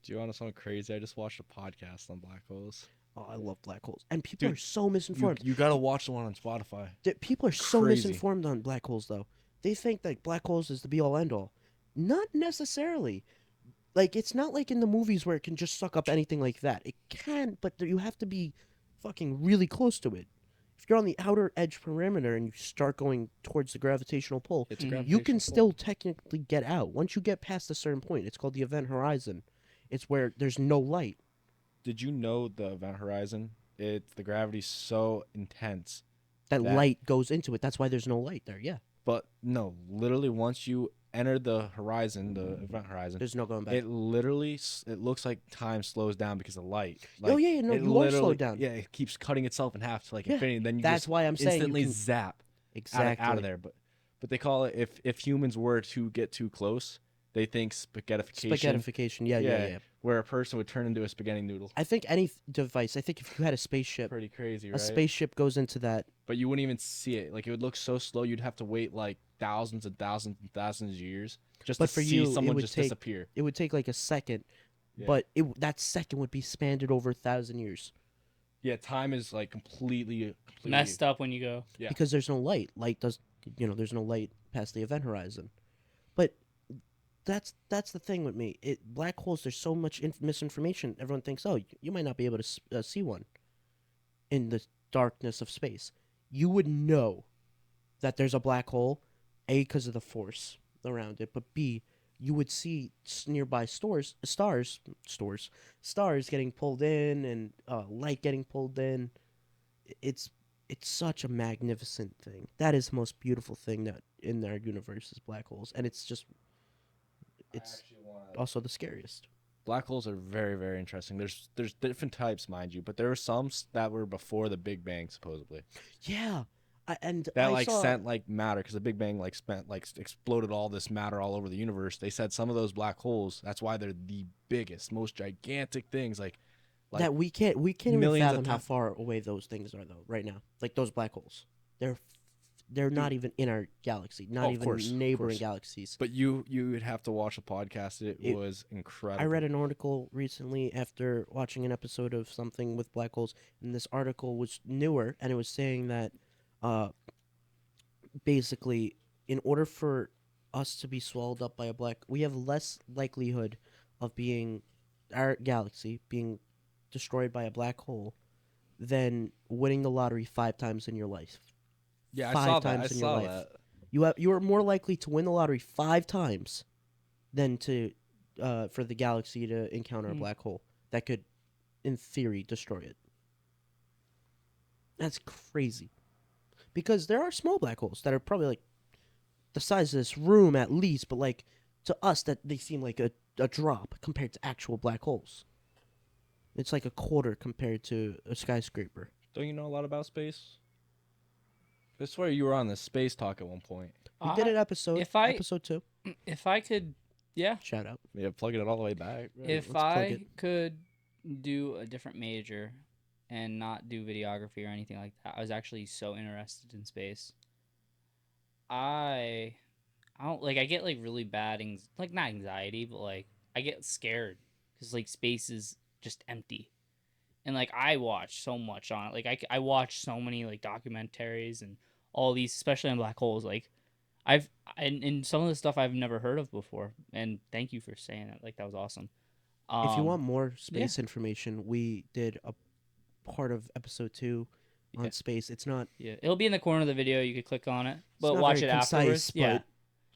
Do you want to sound crazy? I just watched a podcast on black holes. Oh, I love black holes, and people Dude, are so misinformed. You gotta watch the one on Spotify. People are so Crazy. misinformed on black holes, though. They think that black holes is the be all end all. Not necessarily. Like, it's not like in the movies where it can just suck up anything like that. It can, but you have to be fucking really close to it. If you're on the outer edge perimeter and you start going towards the gravitational pull, It's you gravitational can pull. still technically get out. Once you get past a certain point, it's called the event horizon. It's where there's no light. Did you know the event horizon? The gravity's so intense. That That- light goes into it. That's why there's no light there, yeah. But no, literally once you enter the horizon, the event horizon, There's no going back. it literally it looks like time slows down because of light. Oh, yeah, no, it you are literally- slowed down. Yeah, it keeps cutting itself in half to like Yeah, infinity. Then you that's just why I'm saying you instantly can- zap Exactly. out of there. But they call it if humans were to get too close, they think spaghettification. Spaghettification. Yeah. Where a person would turn into a spaghetti noodle. I think any device. I think if you had a spaceship, Pretty crazy, a right? spaceship goes into that. But you wouldn't even see it. Like it would look so slow, you'd have to wait like thousands and thousands and thousands of years just But to for see you, it someone would just take- disappear. It would take like a second, Yeah. but that second would be spanned over 1,000 years Yeah, time is like completely Messed up when you go. Yeah. because there's no light. Light does, there's no light past the event horizon. But that's the thing with me. Black holes. There's so much misinformation. Everyone thinks, oh, you might not be able to see one in the darkness of space. You would know that there's a black hole, A, because of the force around it, but B, you would see nearby stars getting pulled in and light getting pulled in. It's such a magnificent thing. That is the most beautiful thing that in our universe is black holes, and it's also the scariest. Black holes are very, very interesting. There's different types, mind you, but there were some that were before the Big Bang, supposedly. Yeah, That I saw, sent like matter because the Big Bang exploded all this matter all over the universe. They said some of those black holes. That's why they're the biggest, most gigantic things. Like that we can't even millions of fathom how times. far away those things are though. Right now, like those black holes, they're not even in our galaxy, not Oh, of even course, of neighboring course. galaxies. But you would have to watch a podcast. It was incredible. I read an article recently after watching an episode of something with black holes, and this article was newer, and it was saying that basically, in order for us to be swallowed up by a we have less likelihood of our galaxy being destroyed by a black hole than winning the lottery 5 times in your life. Yeah, I 5 saw that. times I in your saw life. that. You are more likely to win the lottery 5 times than to for the galaxy to encounter a black hole that could, in theory, destroy it. That's crazy. Because there are small black holes that are probably like the size of this room at least, but like to us that they seem like a drop compared to actual black holes. It's like a quarter compared to a skyscraper. Don't you know a lot about space? I swear you were on the space talk at one point. We did an episode. Episode 2. If I could, yeah. Shout out. Yeah, plugging it all the way back. If let's plug I it. could do a different major and not do videography or anything like that, I was actually so interested in space. I don't like. I get like really bad, like not anxiety, but like I get scared because like space is just empty, and like I watch so much on it. Like I watch so many like documentaries and all these, especially on black holes. Like and some of the stuff I've never heard of before. And thank you for saying that. Like that was awesome. If you want more space information, we did a part of episode 2 on Yeah. space. It's not. Yeah, it'll be in the corner of the video. You could click on it, but not watch very it afterwards. concise, Yeah, but-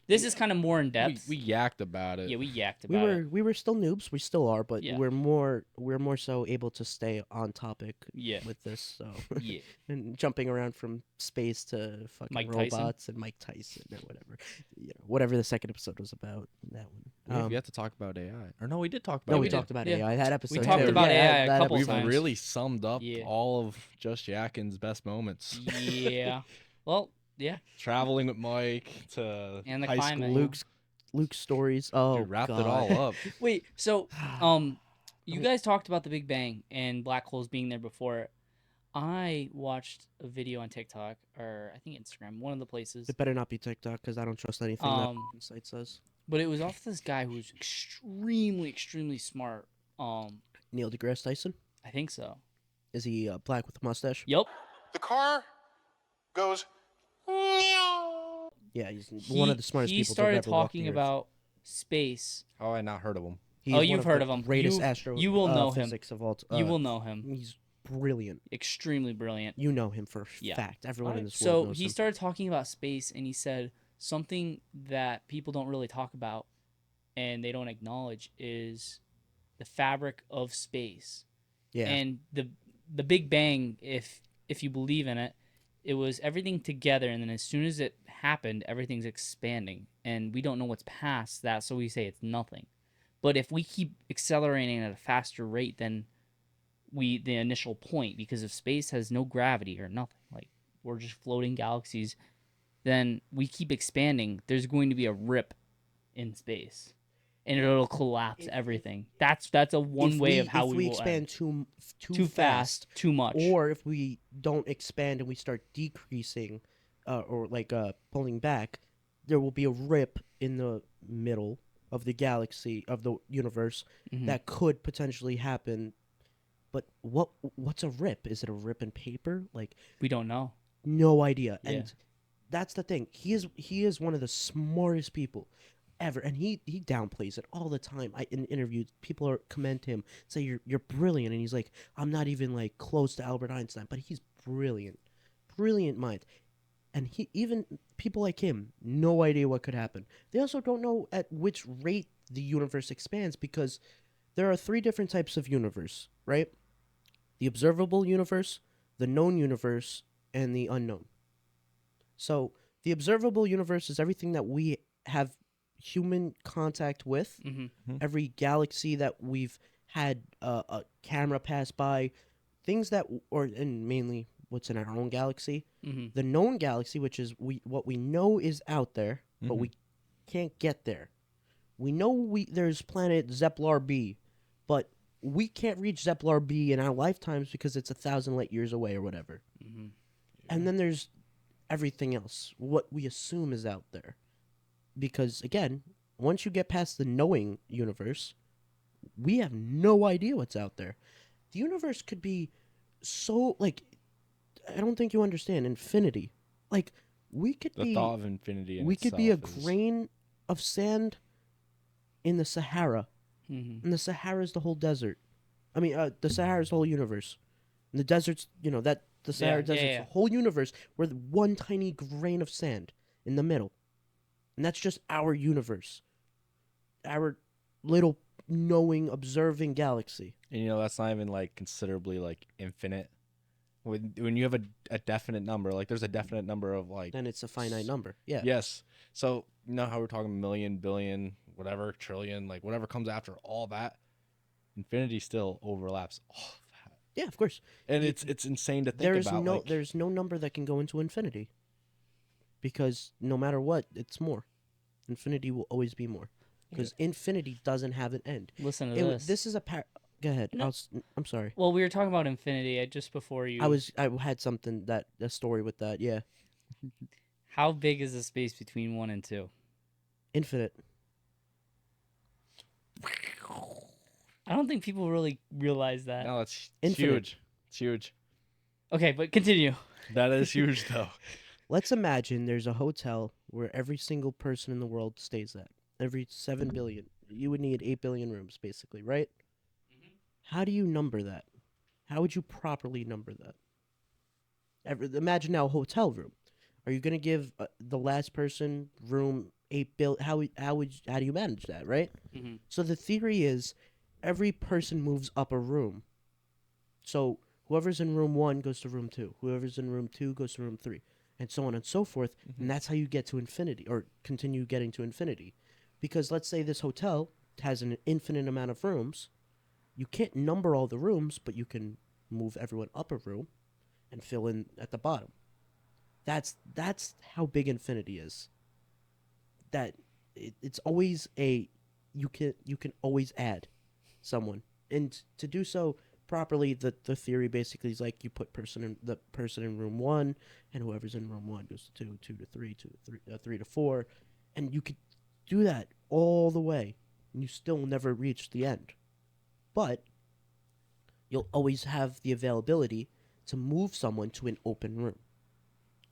this is kind of more in depth. We yacked about it. yeah, we yacked We about it. were still noobs. We still are, but Yeah. we're more so able to stay on topic Yeah. with this. So Yeah, and jumping around from space to fucking Mike Tyson. robots and Mike Tyson or whatever, whatever the second episode was about. That one. We have to talk about AI. Or no, we did talk about No, it. we did. talked about Yeah. AI. That episode. talked too. about Yeah, AI a that couple We've episode. times. really summed up Yeah. all of Just Yakkin's best moments. yeah. Well, yeah. Traveling with Mike to And the high climate. school. Luke's stories. Oh, Dude, wrapped God. it all up. Wait, so you guys talked about the Big Bang and black holes being there before. I watched a video on TikTok or I think Instagram, one of the places. It better not be TikTok because I don't trust anything that the site says. But it was off this guy who was extremely, extremely smart. Neil deGrasse Tyson. I think so. Is he black with a mustache? Yep. The car goes. Yeah, he's one of the smartest He people. to started have ever walked talking the earth. about space. How have I not heard of him? He's Oh, one you've heard the of him. Greatest You will know him. physics of all. You will know him. He's brilliant. Extremely brilliant. You know him for a Yeah. fact. Everyone in this So world knows he him. started talking about space, and he said something that people don't really talk about and they don't acknowledge is the fabric of space. Yeah. And the Big Bang, if you believe in it, It was everything together, and then as soon as it happened, everything's expanding, and we don't know what's past that, so we say it's nothing. But if we keep accelerating at a faster rate than the initial point, because if space has no gravity or nothing, like we're just floating galaxies, then we keep expanding, there's going to be a rip in space, and it'll collapse everything. That's a one way of how if we we will expand end. too fast, Too much. or if we don't expand and we start decreasing, or like pulling back, there will be a rip in the middle of the galaxy of the universe that could potentially happen. But what's a rip? Is it a rip in paper? Like, we don't know. no idea. Yeah. And that's the thing. He is one of the smartest people ever, and he downplays it all the time. In interviews, people commend him, say you're brilliant, and he's like, I'm not even like close to Albert Einstein, but he's brilliant mind. And he, even people like him, no idea what could happen. They also don't know at which rate the universe expands, because there are 3 different types of universe, right? The observable universe, the known universe, and the unknown. So the observable universe is everything that we have human contact with, every galaxy that we've had a camera pass by, things that, and mainly what's in our own galaxy. The known galaxy, which is what we know is out there, but we can't get there. We know there's planet Zeplar B, but we can't reach Zeplar B in our lifetimes because it's 1,000 light years away or whatever. And then there's everything else, what we assume is out there. Because, again, once you get past the knowing universe, we have no idea what's out there. The universe could be so, like, I don't think you understand infinity. Like, we could The be... thought of infinity in we could be a itself is- grain of sand in the Sahara. And the Sahara is the whole desert. I mean, the Sahara is the whole universe. And the desert's, the Sahara desert's the whole universe. We're the one tiny grain of sand in the middle. And that's just our universe. Our little knowing, observing galaxy. And that's not even like considerably like infinite. When you have a definite number, like there's a definite number of like. Then it's a finite number. Yeah. Yes. So you know how we're talking million, billion, whatever, trillion, like whatever comes after all that, infinity still overlaps all of that. Yeah, of course. And it's insane to think about. There's no number that can go into infinity. Because no matter what, it's more. Infinity will always be more. Because infinity doesn't have an end. Listen to this. This is a Go ahead. No. I'm sorry. Well, we were talking about infinity just before you. I had a story with that. Yeah. How big is the space between 1 and 2? Infinite. I don't think people really realize that. No, it's Infinite. huge. It's huge. Okay, but continue. That is huge, though. Let's imagine there's a hotel where every single person in the world stays at. Every 7 billion. You would need 8 billion rooms, basically, right? How do you number that? How would you properly number that? Imagine now a hotel room. Are you going to give the last person room 8 billion? How do you manage that, right? So the theory is every person moves up a room. So whoever's in room 1 goes to room 2. Whoever's in room 2 goes to room 3. And so on and so forth. And that's how you get to infinity, or continue getting to infinity. Because let's say this hotel has an infinite amount of rooms. You can't number all the rooms, but you can move everyone up a room and fill in at the bottom. That's how big infinity is. That it's always you can always add someone, and to do so properly, the theory basically is like you put the person in room 1, and whoever's in room 1 goes to 2, 2 to 3, 3 to 4, and you could do that all the way, and you still never reach the end. But you'll always have the availability to move someone to an open room.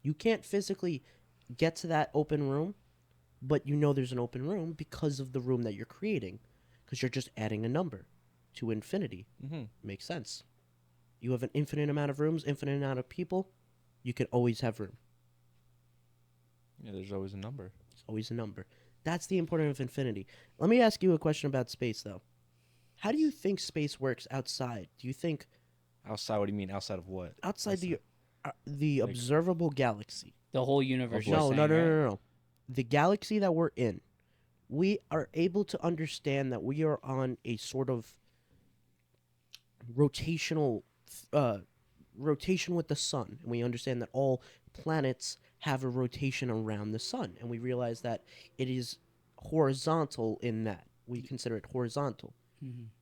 You can't physically get to that open room, but you know there's an open room because of the room that you're creating, because you're just adding a number to infinity. Makes sense. You have an infinite amount of rooms, infinite amount of people, you can always have room. Yeah, there's always a number. It's always a number. That's the importance of infinity. Let me ask you a question about space, though. How do you think space works outside? Do you think Outside? What do you mean outside of what? outside the The observable galaxy. The whole universe. you're No, saying, no, no, right? no, no. The galaxy that we're in, we are able to understand that we are on a sort of rotational rotation with the sun, and we understand that all planets have a rotation around the sun, and we realize that it is horizontal in that we consider it horizontal.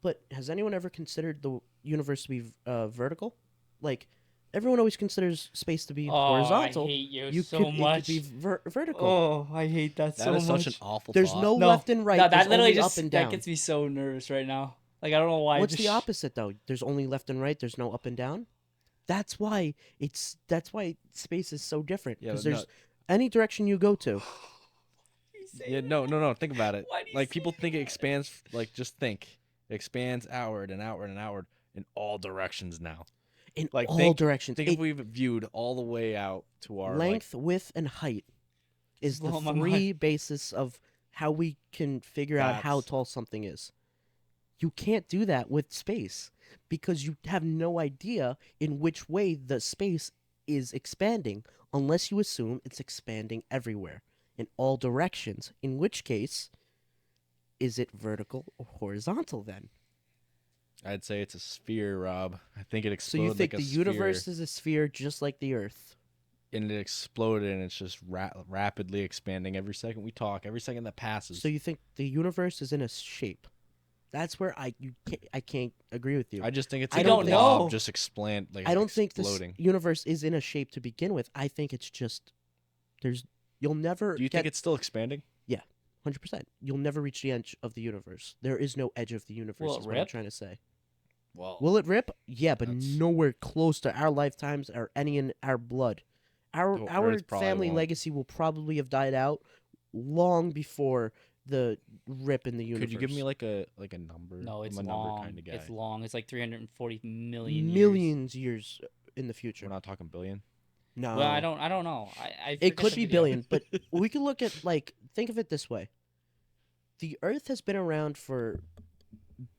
But has anyone ever considered the universe to be vertical? Like, everyone always considers space to be horizontal. I hate you, you so could, much. It could be vertical. Oh, I hate that, That so is much. such an awful There's thought. no, No, left and right. No, that There's literally only just up and down. that gets me so nervous right now. Like, I don't know why. What's the opposite though? There's only left and right. There's no up and down. That's why space is so different, Yeah, because but there's any direction you go to. Yeah, no. Think about it. Why do you Like say people think it expands. Like just think, it expands outward and outward and outward in all directions now. In Like all think, directions. Think if we've viewed all the way out to our Length, width, and height is the Blow my three basis of how we can figure out how That's- tall something is. You can't do that with space because you have no idea in which way the space is expanding unless you assume it's expanding everywhere in all directions, in which case, is it vertical or horizontal then? I'd say it's a sphere, Rob. I think it So exploded you think like a the universe sphere, is a sphere just like the Earth? and it exploded, and it's just rapidly expanding every second we talk, every second that passes. So you think the universe is in a shape? That's where I can't agree with you. I just think it's I like don't a blob know. just explain like I don't think this exploding. universe is in a shape to begin with. I think it's just you'll never Do you get think it's still expanding? 100%. You'll never reach the edge of the universe. There is no edge of the universe. Will it Is what I'm rip? trying to say. Well, Will it rip? Yeah, but That's- nowhere close to our lifetimes or any in our blood. Our The our Earth probably family won't. legacy will probably have died out long before the rip in the universe. could you give me like a number? No, it's I'm a long. number kind of guy. It's long. It's like 340 million years. millions years in the future? We're not talking billion. No. Well, I don't know. I It forget could the be video. billion, but we could look at think of it this way. The Earth has been around for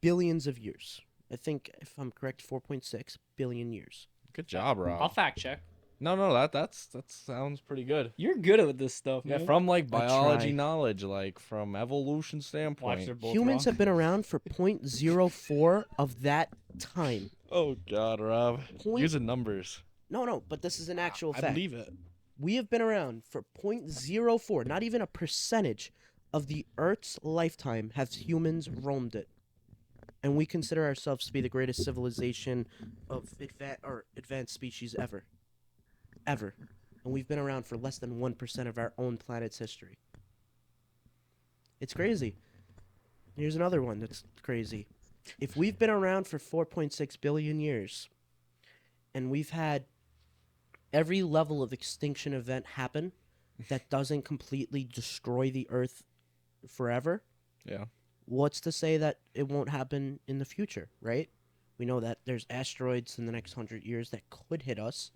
billions of years. I think, if I'm correct, 4.6 billion years. Good job, Rob. I'll fact check. No, that sounds pretty good. You're good at this stuff, Yeah, man. from like I biology try. knowledge, like from evolution Watch, standpoint. they're both Humans wrong. have been around for 0.04 of that time. Oh God, Rob, Point- using numbers. No, but this is an actual I fact. believe it. We have been around for 0.04, not even a percentage of the Earth's lifetime have humans roamed it. And we consider ourselves to be the greatest civilization of advanced species ever. Ever. And we've been around for less than 1% of our own planet's history. It's crazy. Here's another one that's crazy. If we've been around for 4.6 billion years, and we've had every level of extinction event happen that doesn't completely destroy the Earth forever, Yeah. what's to say that it won't happen in the future, right? We know that there's asteroids in the next 100 years that could hit us,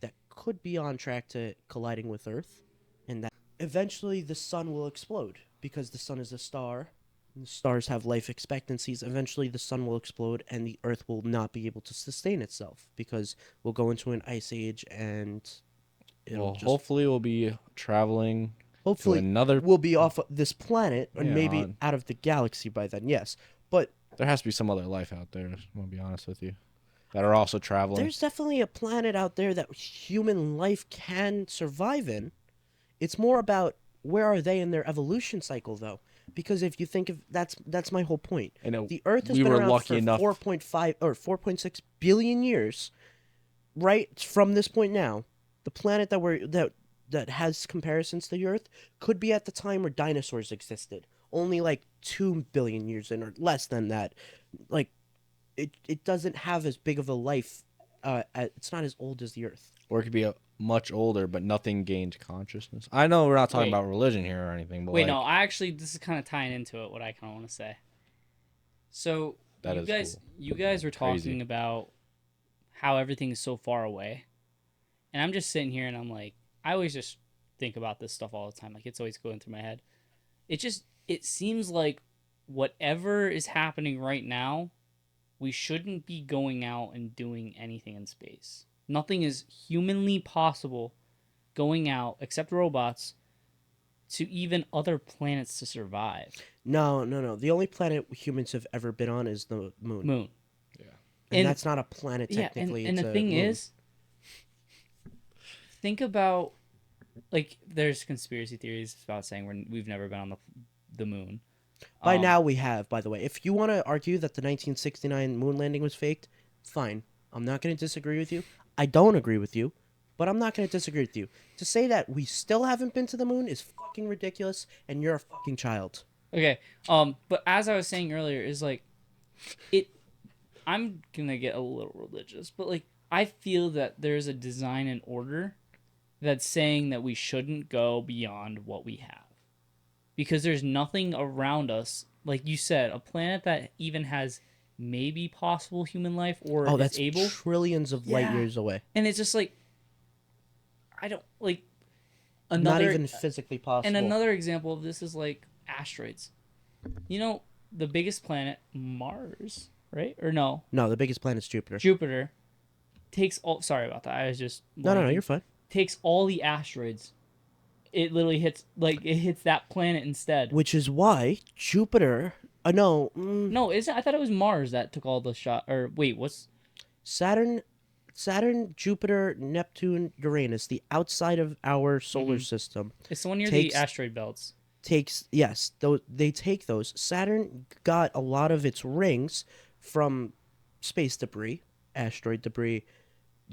that could be on track to colliding with Earth, and that eventually the sun will explode because the sun is a star. And the stars have life expectancies. Eventually the sun will explode and the Earth will not be able to sustain itself because we'll go into an ice age and it'll Well, just hopefully we'll be traveling hopefully to another. we'll be off of this planet and Yeah, maybe on- out of the galaxy by then. Yes, but There has to be some other life out there. I'm gonna be honest with you, that are also traveling. there's definitely a planet out there that human life can survive in. It's more about where are they in their evolution cycle, though? Because if you think of that's my whole point. I know The Earth has we been were around lucky for enough. 4.5 or 4.6 billion years. Right from this point now, the planet that has comparisons to the Earth could be at the time where dinosaurs existed. Only like 2 billion years in, or less than that. Like, it doesn't have as big of a life. It's not as old as the Earth. Or it could be a much older, but nothing gained consciousness. I know we're not talking Wait. about religion here or anything, but Wait, like, no, I actually this is kind of tying into it. What I kind of want to say. So That you is guys, cool. you guys were talking Crazy. about how everything is so far away, and I'm just sitting here and I'm like, I always just think about this stuff all the time. Like it's always going through my head. It seems like whatever is happening right now, we shouldn't be going out and doing anything in space. Nothing is humanly possible going out, except robots, to even other planets to survive. No. The only planet humans have ever been on is the moon. Moon. And And- that's not a planet Yeah, technically. and it's the a thing moon. is, think about, like, there's conspiracy theories about saying we've never been on the moon. By now we have, by the way. If you want to argue that the 1969 moon landing was faked, fine. I'm not going to disagree with you. I don't agree with you, but I'm not going to disagree with you. To say that we still haven't been to the moon is fucking ridiculous, and you're a fucking child. Okay. But as I was saying earlier, is like, I'm gonna get a little religious, but like, I feel that there's a design and order that's saying that we shouldn't go beyond what we have, because there's nothing around us, like you said, a planet that even has maybe possible human life or Oh, is that's able, trillions of light Yeah. years away. and it's just like, I don't like Not another even physically possible. and another example of this is like asteroids. You know, the biggest planet, Mars, right? Or no, No, the biggest planet's Jupiter. Jupiter takes all. Sorry about that. I was just No, blanking. you're fine. Takes all the asteroids. It literally hits that planet instead. Which is why Jupiter. No, No, is it? I thought it was Mars that took all the shot. Or wait, what's Saturn, Jupiter, Neptune, Uranus, the outside of our solar system, it's the one near Takes- the asteroid belts? they take those. Saturn got a lot of its rings from space debris, asteroid debris.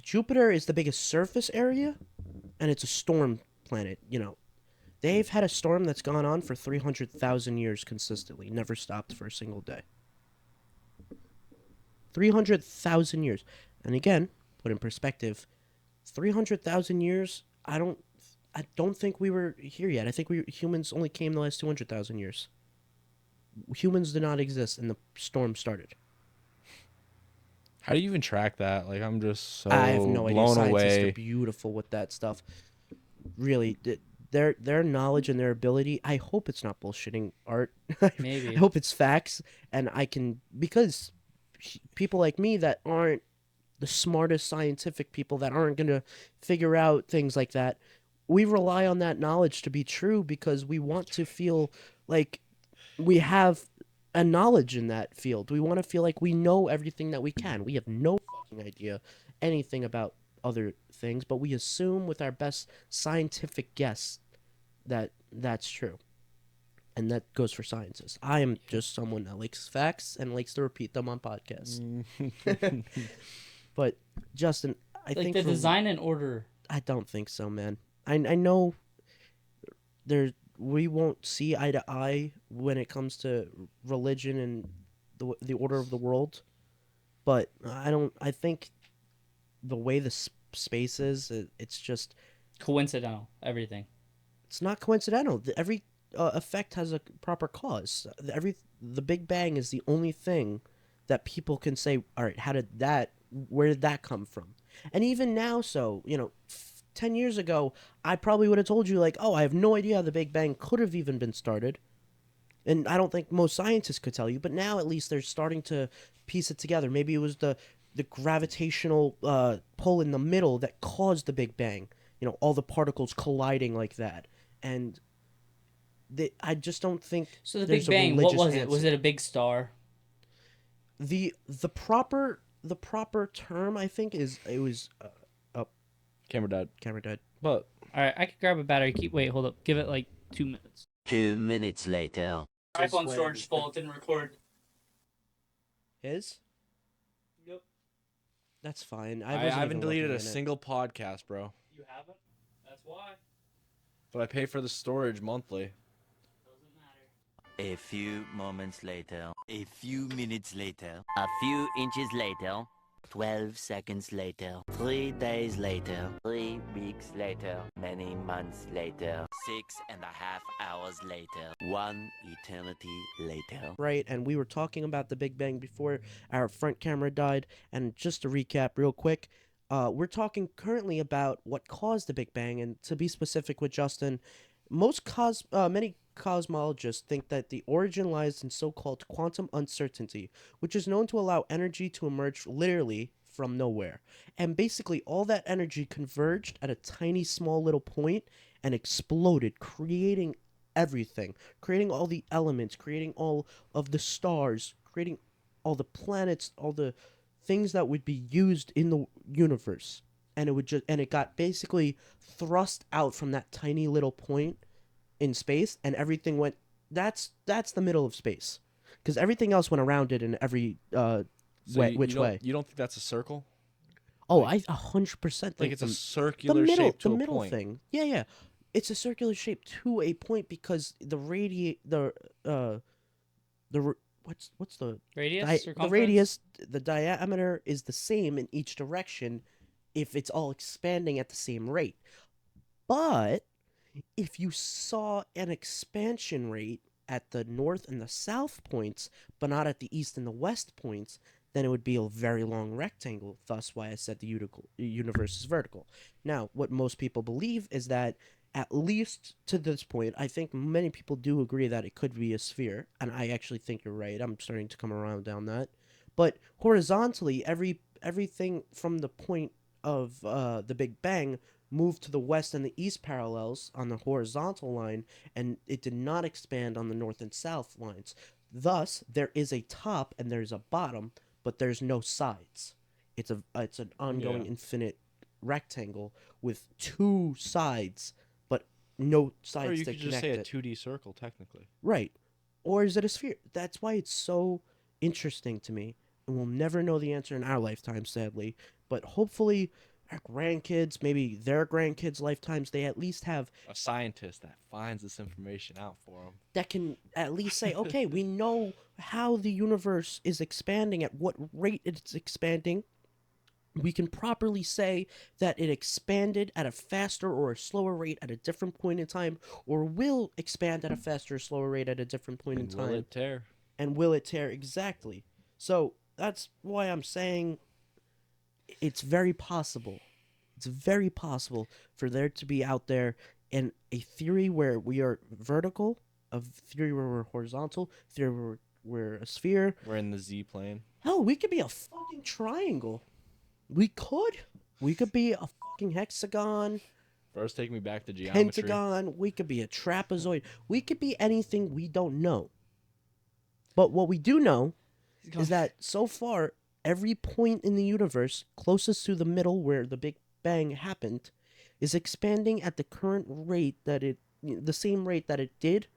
Jupiter is the biggest surface area, and it's a storm planet. You know, they've had a storm that's gone on for 300,000 years consistently, never stopped for a single day. 300,000 years. And again, put in perspective, 300,000 years, I don't think we were here yet. I think humans only came the last 200,000 years. Humans did not exist and the storm started. How do you even track that? Like, I'm just so I have no idea. blown Scientists away. are beautiful with that stuff. Really, their knowledge and their ability. I hope it's not bullshitting art. Maybe. I hope it's facts, and I can, because people like me that aren't the smartest scientific people, that aren't gonna figure out things like that. We rely on that knowledge to be true because we want to feel like we have a knowledge in that field. We want to feel like we know everything that we can. We have no fucking idea anything about other things, but we assume with our best scientific guess that that's true. And that goes for scientists. I am just someone that likes facts and likes to repeat them on podcasts. But Justin, I Like think the for- design and order. I don't think so, man. I know we won't see eye to eye when it comes to religion and the order of the world, but I think the way the space is, it's just, Coincidental. Everything. it's not coincidental. Every effect has a proper cause. The Big Bang is the only thing that people can say, all right, where did that come from? And even now, 10 years ago, I probably would have told you, like, oh, I have no idea how the Big Bang could have even been started. And I don't think most scientists could tell you, but now at least they're starting to piece it together. Maybe it was the gravitational pull in the middle that caused the Big Bang. All the particles colliding like that. And I just don't think So the there's Big a Bang, what religious was it? Was answer. it a big star? The proper term, I think, it was Camera died. camera died. But All right, I could grab a battery. Wait, hold up. Give it like 2 minutes. 2 minutes later. iPhone storage full. It didn't record. His? Yep. That's fine. I wasn't haven't even deleted looking a in it. single podcast, bro. You haven't? That's why. But I pay for the storage monthly. Doesn't matter. A few moments later. A few minutes later. A few inches later. 12 seconds later. 3 days later. 3 weeks later. Many months later. 6.5 hours later. 1 eternity later. Right, and we were talking about the Big Bang before our front camera died. And just to recap real quick, we're talking currently about what caused the Big Bang. And to be specific with Justin, many cosmologists think that the origin lies in so-called quantum uncertainty, which is known to allow energy to emerge literally from nowhere. And basically all that energy converged at a tiny small little point and exploded, creating everything, creating all the elements, creating all of the stars, creating all the planets, all the things that would be used in the universe. And it got basically thrust out from that tiny little point in space, and everything went. That's the middle of space, because everything else went around it in every which way. You don't think that's a circle? Oh, like- I 100% Like think it's a the circular middle, shape to the a middle point. thing. Yeah, yeah, it's a circular shape to a point because what's the Radius, the circumference? radius, the diameter is the same in each direction if it's all expanding at the same rate. But if you saw an expansion rate at the north and the south points, but not at the east and the west points, then it would be a very long rectangle. Thus, why I said the universe is vertical. Now, what most people believe is that, at least to this point, I think many people do agree that it could be a sphere, and I actually think you're right. I'm starting to come around down that. But horizontally, everything from the point of the Big Bang moved to the west and the east parallels on the horizontal line, and it did not expand on the north and south lines. Thus, there is a top and there's a bottom, but there's no sides. It's an ongoing infinite rectangle with two sides, but no sides Or you to could just connect say a it. 2D circle, technically. Right. Or is it a sphere? That's why it's so interesting to me. And we'll never know the answer in our lifetime, sadly. But hopefully, our grandkids, maybe their grandkids' lifetimes, they at least have A scientist that finds this information out for them. that can at least say, okay, we know how the universe is expanding, at what rate it's expanding. We can properly say that it expanded at a faster or a slower rate at a different point in time, or will expand at a faster or slower rate at a different point in And time. will it tear? And will it tear? Exactly. So that's why I'm saying it's very possible. It's very possible for there to be out there in a theory where we are vertical, a theory where we're horizontal, theory where we're a sphere. We're in the Z plane. Hell, we could be a fucking triangle. We could. We could be a fucking hexagon, First, take me back to geometry. pentagon. We could be a trapezoid. We could be anything we don't know. But what we do know is that so far, every point in the universe closest to the middle where the Big Bang happened is expanding at the current rate the same rate that it did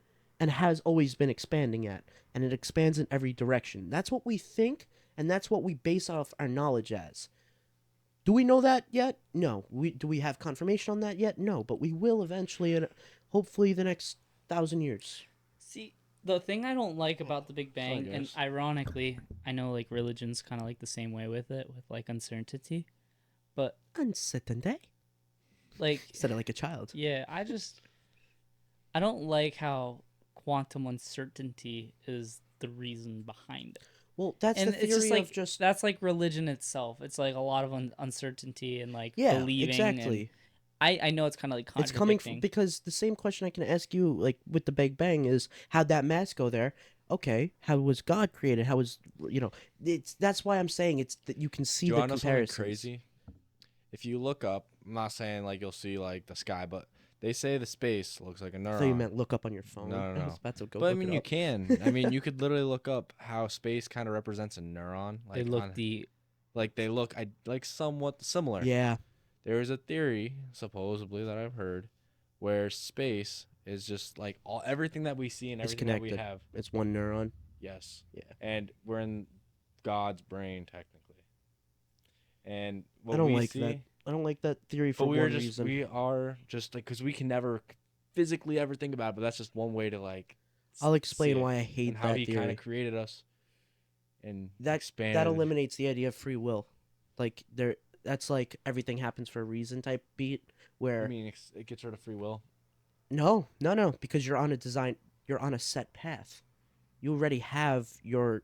and has always been expanding at. And it expands in every direction. That's what we think, and that's what we base off our knowledge as. Do we know that yet? No. Do we have confirmation on that yet? No. But we will eventually, in hopefully the next 1,000 years. See, the thing I don't like about the Big Bang, Sorry, and guys. ironically, I know like religion's kind of like the same way with it, with like uncertainty, but Uncertainty. like, Said it like a child. yeah, I don't like how quantum uncertainty is the reason behind it. Well, that's And the it's theory just like of just that's like religion itself. It's like a lot of uncertainty and like yeah, believing. exactly. And I know it's kind of like It's coming contradicting. because the same question I can ask you, like with the Big Bang, is how'd that mass go there? Okay, how was God created? How was that's why I'm saying it's that you can see Do you the want to know something comparisons. crazy? If you look up, I'm not saying like you'll see like the sky, but they say the space looks like a I neuron. thought you meant look up on your phone. No, no, I was no. about to go But I look mean, it you up. can. I mean, you could literally look up how space kind of represents a neuron. Like they look on- the like they look like somewhat similar. Yeah, There is a theory, supposedly, that I've heard, where space is just like everything that we see and it's everything that we connected. have. It's one neuron. Yes. Yeah. And we're in God's brain technically. And what I don't we like see, that. I don't like that theory for but one reason. we are just like, because we can never physically ever think about it, but that's just one way to like. I'll see explain it why I hate and how that he kind theory. of created us. And That expanded. eliminates the idea of free will. Like that's like everything happens for a reason type beat. Where I mean, it gets rid of free will. no, because you're on a set path. You already have your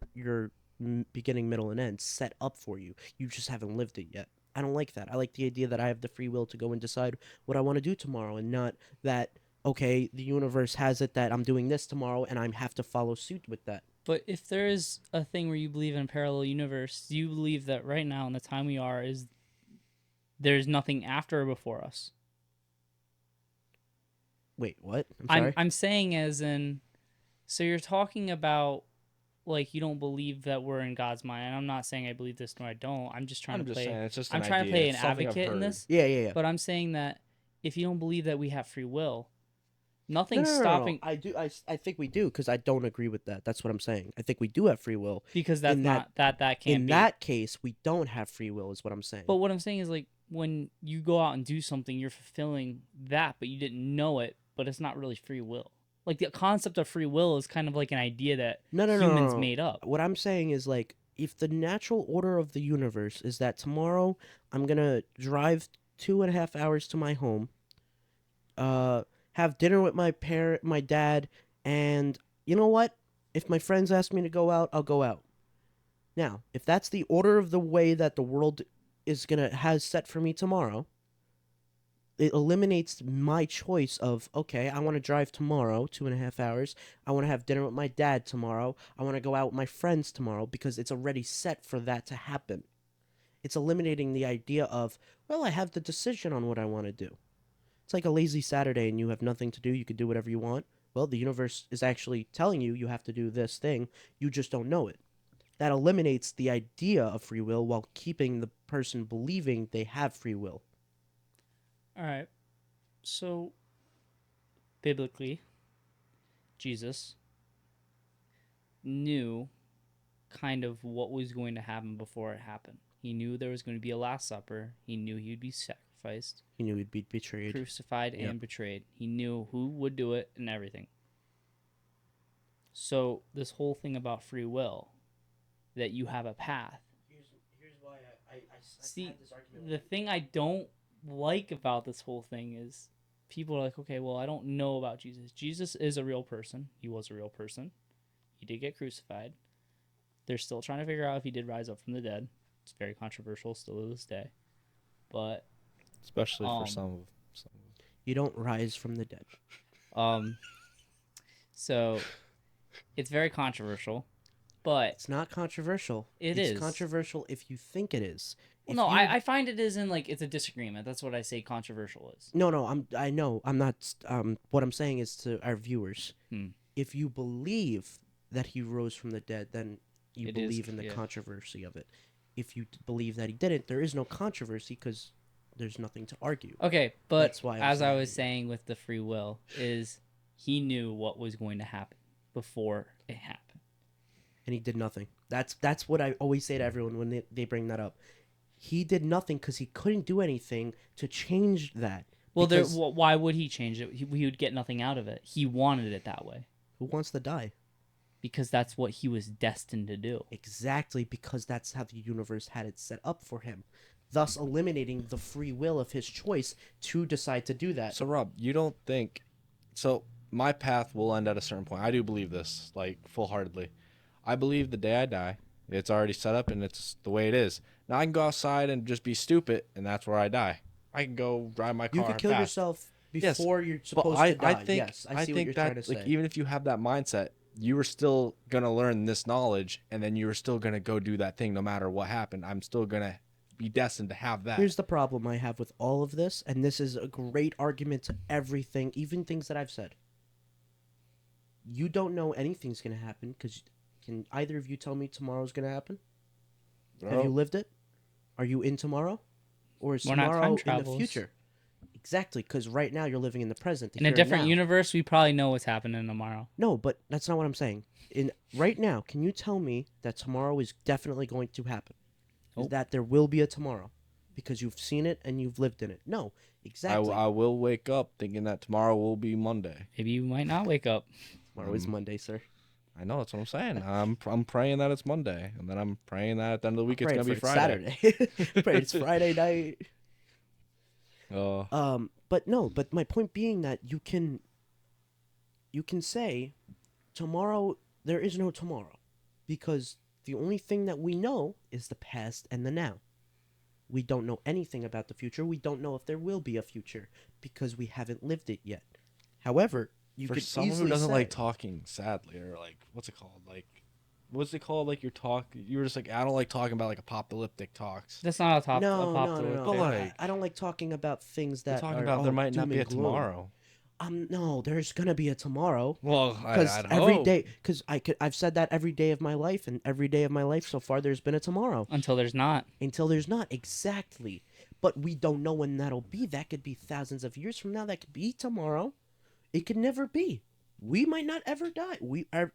beginning, middle, and end set up for you. You just haven't lived it yet. I don't like that. I like the idea that I have the free will to go and decide what I want to do tomorrow, and not that, okay, the universe has it that I'm doing this tomorrow and I have to follow suit with that. But if there is a thing where you believe in a parallel universe, do you believe that right now in the time we are is there's nothing after or before us? Wait, what? I'm sorry. I'm saying as in, so you're talking about like you don't believe that we're in God's mind. And I'm not saying I believe this nor I don't. I'm just trying I'm to just play. saying it's just I'm an trying idea. to play an It's something I've advocate in heard. this. Yeah. But I'm saying that if you don't believe that we have free will, No, nothing's no. stopping. I do. I think we do because I don't agree with that. That's what I'm saying. I think we do have free will. Because that's in not that can't in be. that case, we don't have free will, is what I'm saying. But what I'm saying is like when you go out and do something, you're fulfilling that, but you didn't know it. But it's not really free will. Like the concept of free will is kind of like an idea that humans made up. What I'm saying is like if the natural order of the universe is that tomorrow I'm gonna drive 2.5 hours to my home, have dinner with my dad, and you know what? If my friends ask me to go out, I'll go out. Now, if that's the order of the way that the world has set for me tomorrow, it eliminates my choice of, okay, I want to drive tomorrow 2.5 hours. I want to have dinner with my dad tomorrow. I want to go out with my friends tomorrow because it's already set for that to happen. It's eliminating the idea of, well, I have the decision on what I want to do. It's like a lazy Saturday and you have nothing to do. You can do whatever you want. Well, the universe is actually telling you you have to do this thing. You just don't know it. That eliminates the idea of free will while keeping the person believing they have free will. All right. So, biblically, Jesus knew kind of what was going to happen before it happened. He knew there was going to be a Last Supper. He knew he would be sacrificed. He knew he'd be betrayed. Crucified and betrayed. He knew who would do it and everything. So, this whole thing about free will, that you have a path. Here's why I See, had this argument. the thing I don't like about this whole thing is people are like, okay, well, I don't know about Jesus. Jesus is a real person. He was a real person. He did get crucified. They're still trying to figure out if he did rise up from the dead. It's very controversial still to this day. But Especially for some. You don't rise from the dead. So it's very controversial, but It's not controversial. It's It's controversial if you think it is. If no, you- I find it is in like it's a disagreement. That's what I say controversial is. No, I know. I'm not. What I'm saying is to our viewers. Hmm. If you believe that he rose from the dead, then you It is, believe in the yeah. controversy of it. If you believe that he didn't, there is no controversy because there's nothing to argue. Okay, but That's why I'm as I saying- was saying with the free will is he knew what was going to happen before it happened. And he did nothing. That's what I always say to everyone when they bring that up. He did nothing because he couldn't do anything to change that. Well, Because why would he change it? He would get nothing out of it. He wanted it that way who wants to die? because that's what he was destined to do. Exactly, because that's how the universe had it set up for him, thus eliminating the free will of his choice to decide to do that. So Rob, you don't think so my path will end at a certain point. I do believe this, like full-heartedly. I believe the day I die, it's already set up and it's the way it is. Now I can go outside and just be stupid and that's where I die. I can go drive my car You could kill fast. yourself Yes, before you're but supposed to die. I think, Yes, I see what you're that, trying to say. like, even if you have that mindset, you were still going to learn this knowledge and then you were still going to go do that thing no matter what happened. I'm still going to be destined to have that. Here's the problem I have with all of this, and this is a great argument to everything, even things that I've said. You don't know anything's going to happen because can either of you tell me tomorrow's going to happen? Have you lived it? Are you in tomorrow? Or is We're not time tomorrow in the travelers. future? Exactly, because right now you're living in the present. the In a here and different now. universe, we probably know what's happening tomorrow. No, but that's not what I'm saying. In right now, can you tell me that tomorrow is definitely going to happen? Is Nope. that there will be a tomorrow? Because you've seen it and you've lived in it. No, exactly. I will wake up thinking that tomorrow will be Monday. Maybe you might not wake up. Tomorrow is Monday, sir. I know, that's what I'm saying. I'm praying that it's Monday, and then I'm praying that at the end of the week it's Praying gonna be for Friday. Saturday. Pray it's Friday night. But no, but my point being that you can say tomorrow there is no tomorrow because the only thing that we know is the past and the now. We don't know anything about the future. We don't know if there will be a future because we haven't lived it yet. However, you For could someone easily who doesn't say, like talking sadly or like what's it called, like what's it called? Like you were just like, I don't like talking about like apocalyptic talks. That's not a top. No, a no, pop no, no. But, like, I don't like talking about things We're that talking are about there might doom not be and a gloom. tomorrow. No, there's gonna be a tomorrow. Well, Because I'd every hope. day, because I've said that every day of my life, and every day of my life so far, there's been a tomorrow. Until there's not. Until there's not, exactly. But we don't know when that'll be. That could be thousands of years from now. That could be tomorrow. It could never be. We might not ever die.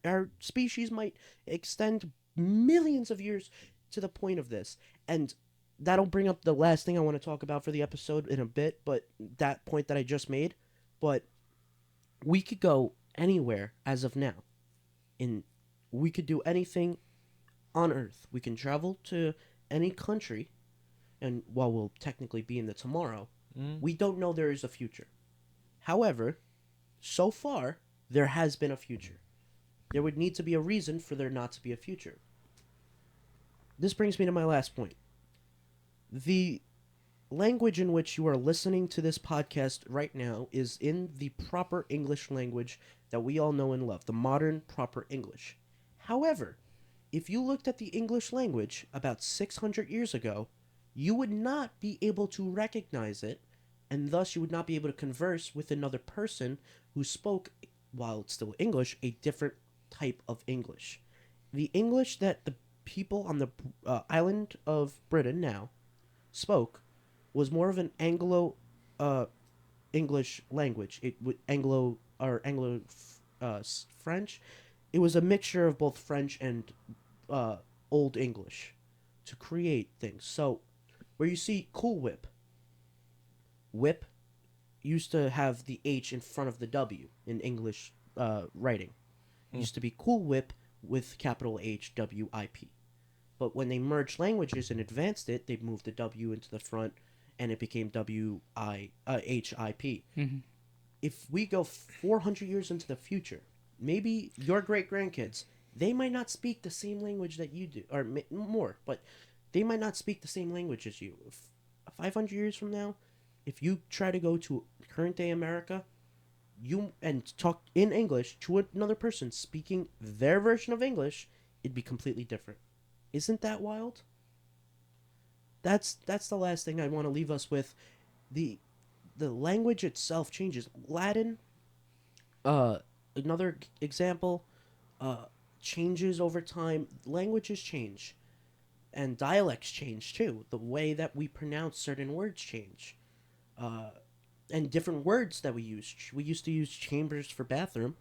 Our species might extend millions of years to the point of this. And that'll bring up the last thing I want to talk about for the episode in a bit, but that point that I just made. But we could go anywhere as of now. We could do anything on Earth. We can travel to any country, and while we'll technically be in the tomorrow, we don't know there is a future. However, so far, there has been a future. There would need to be a reason for there not to be a future. This brings me to my last point. The language in which you are listening to this podcast right now is in the proper English language that we all know and love, the modern proper English. However, if you looked at the English language about 600 years ago, you would not be able to recognize it, and thus you would not be able to converse with another person who spoke, while it's still English, a different type of English. The English that the people on the island of Britain now spoke was more of an Anglo English language. It would Anglo French. It was a mixture of both French and Old English to create things. So where you see Cool Whip used to have the H in front of the W in English writing. It used to be Cool Whip with capital H W I P. But when they merged languages and advanced it, they moved the W into the front, and it became H-I-P. Mm-hmm. If we go 400 years into the future, maybe your great-grandkids, they might not speak the same language that you do, or more, but they might not speak the same language as you. 500 years from now, if you try to go to current-day America, and talk in English to another person speaking their version of English, it'd be completely different. Isn't that wild? That's the last thing I want to leave us with. The language itself changes. Latin, another example, changes over time. Languages change, and dialects change too. The way that we pronounce certain words change, and different words that we use. We used to use chambers for bathroom.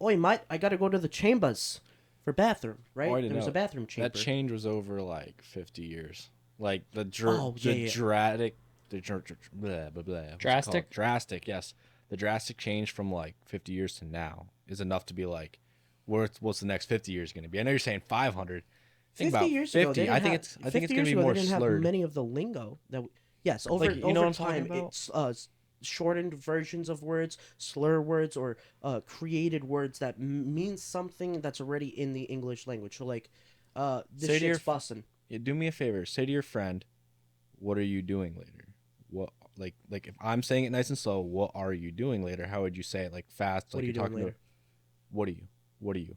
Oi, mate, I gotta go to the chambers for bathroom, right? I didn't There was know. a bathroom chamber. That change was over like 50 years. Like the Drastic. Drastic, yes. The drastic change from like 50 years to now is enough to be like, what's the next 50 years going to be? I know you're saying 500. Think 50 about years 50. ago, they didn't I think have- it's 50 going to years be ago, more they didn't slurred. have many of the lingo that yes, over Like, you know over what I'm talking time, about? it's shortened versions of words, slur words, or created words that mean something that's already in the English language. So like, this Say to your shit's bussin'. Yeah, do me a favor. Say to your friend, "What are you doing later?" What like if I'm saying it nice and slow, "What are you doing later?" How would you say it? Like fast, What like are you you're doing talking later? to. What are you? What are you?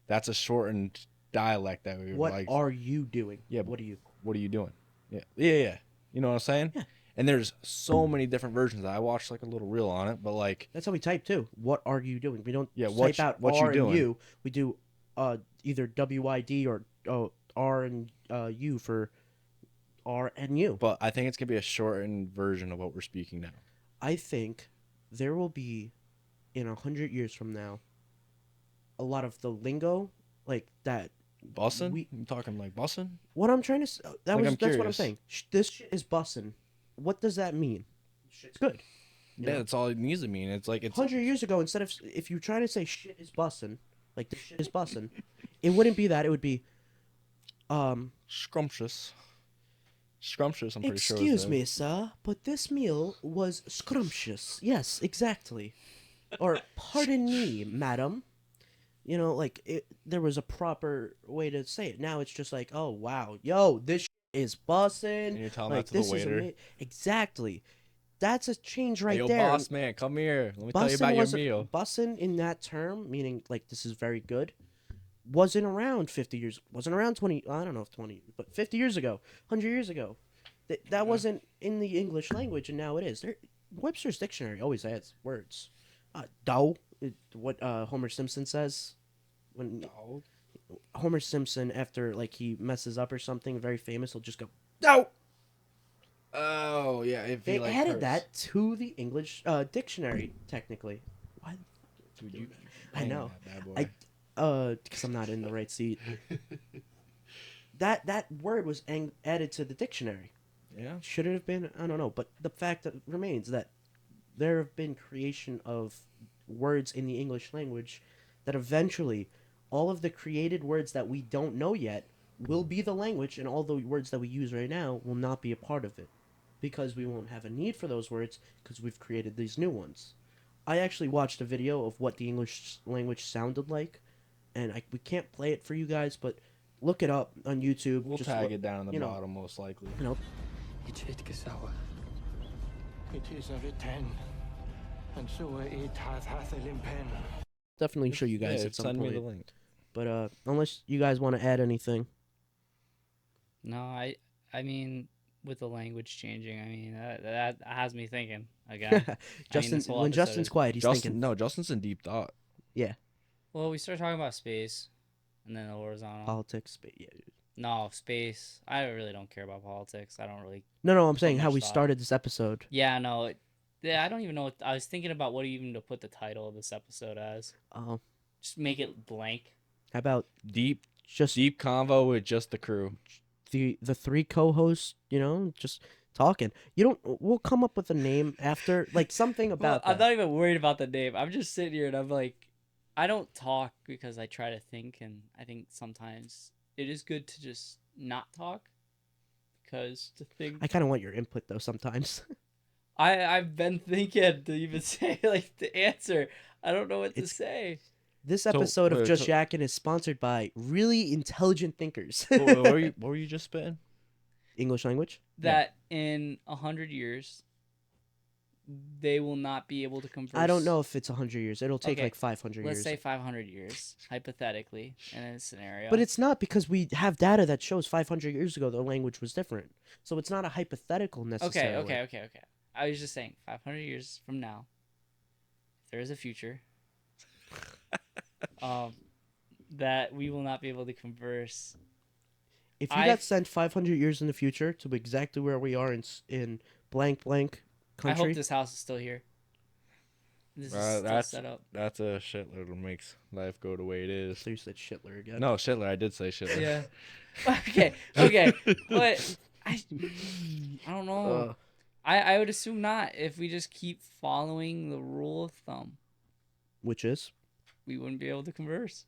That's a shortened dialect that we What like. are you doing? Yeah, What are you? What are you doing? Yeah. You know what I'm saying? Yeah. And there's so many different versions. I watched like a little reel on it, but like, That's how we type too. What are you doing? We don't what type out you R and doing? U. We do either WID or R and U for R and U. but I think it's gonna be a shortened version of what we're speaking now. I think there will be, in 100 years from now, a lot of the lingo like that. Bussin'? We- You talking like bussin'? What I'm trying to Like, I'm that's what I'm curious. saying. This shit is bussin'. What does that mean? Shit's good. Yeah, that's all it needs to mean. It's like 100 years ago, instead of if you're trying to say shit is bussin', like this shit is bussin', it wouldn't be that. It would be, scrumptious. Scrumptious, I'm pretty sure. excuse me, sir, but this meal was scrumptious. Yes, exactly. Or pardon me, madam. You know, like there was a proper way to say it. Now it's just like, oh wow, yo, this shit is bussin'. And you're telling like that to the waiter. Exactly. That's a change right Hey, yo, there. boss man, come here. Let me tell you about your meal. Bussin' in that term, meaning like this is very good. wasn't around 50 years, wasn't around 20, I don't know if 20, but 50 years ago, 100 years ago. That wasn't in the English language, and now it is. Webster's dictionary always adds words. Dough, what Homer Simpson says. When Homer Simpson, after like he messes up or something very famous, will just go, dough! Oh yeah, if They added that to the English dictionary, technically. Why? Dude, you I know. that bad boy. Because I'm not in the right seat. That word was added to the dictionary. Yeah. Should it have been? I don't know. But the fact that remains that there have been creation of words in the English language that eventually all of the created words that we don't know yet will be the language, and all the words that we use right now will not be a part of it because we won't have a need for those words because we've created these new ones. I actually watched a video of what the English language sounded like, and we can't play it for you guys, but look it up on YouTube. We'll Just tag it down in the you know, bottom most likely. You know, Ich hätte gesagt, it is a return, and so it hath a limpen. definitely show you guys Yeah, at some send point. me the link. But unless you guys want to add anything. No, I mean, with the language changing, I mean that has me thinking again. Justin, this whole when episode Justin's is- quiet, he's thinking. Justin's in deep thought. Yeah, Well, we started talking about space, and then the horizontal. politics. But yeah. No, space. I really don't care about politics. I don't really. No, I'm saying how much we thought. started this episode. Yeah, no. Yeah, I don't even know. I was thinking about what even to put the title of this episode as. Just make it blank. How about Deep just convo with just the crew. the three co-hosts? You know, just talking. You don't. We'll come up with a name after, like something about I'm that. not even worried about the name. I'm just sitting here and I'm like, I don't talk because I try to think, and I think sometimes it is good to just not talk because to think. I kind of want your input though. Sometimes. I've been thinking to even say like the answer. I don't know what to It's- say. This episode of wait, Just so- Yakkin is sponsored by really intelligent thinkers. what were you just spitting? English language. That in 100 years, they will not be able to converse. I don't know if it's 100 years. It'll take Okay, like 500 Let's years. say 500 years, hypothetically, in a scenario. But it's not, because we have data that shows 500 years ago the language was different. So it's not a hypothetical necessarily. Okay. I was just saying, 500 years from now, if there is a future, that we will not be able to converse. If you got sent 500 years in the future to exactly where we are in blank I country, hope this house is still here. This is still That's set up. that's a shitload that makes life go the way it is. so you said Shitler again. No, Shitler. I did say Shitler. Yeah. Okay. But I don't know. I would assume not. If we just keep following the rule of thumb, Which is? we wouldn't be able to converse.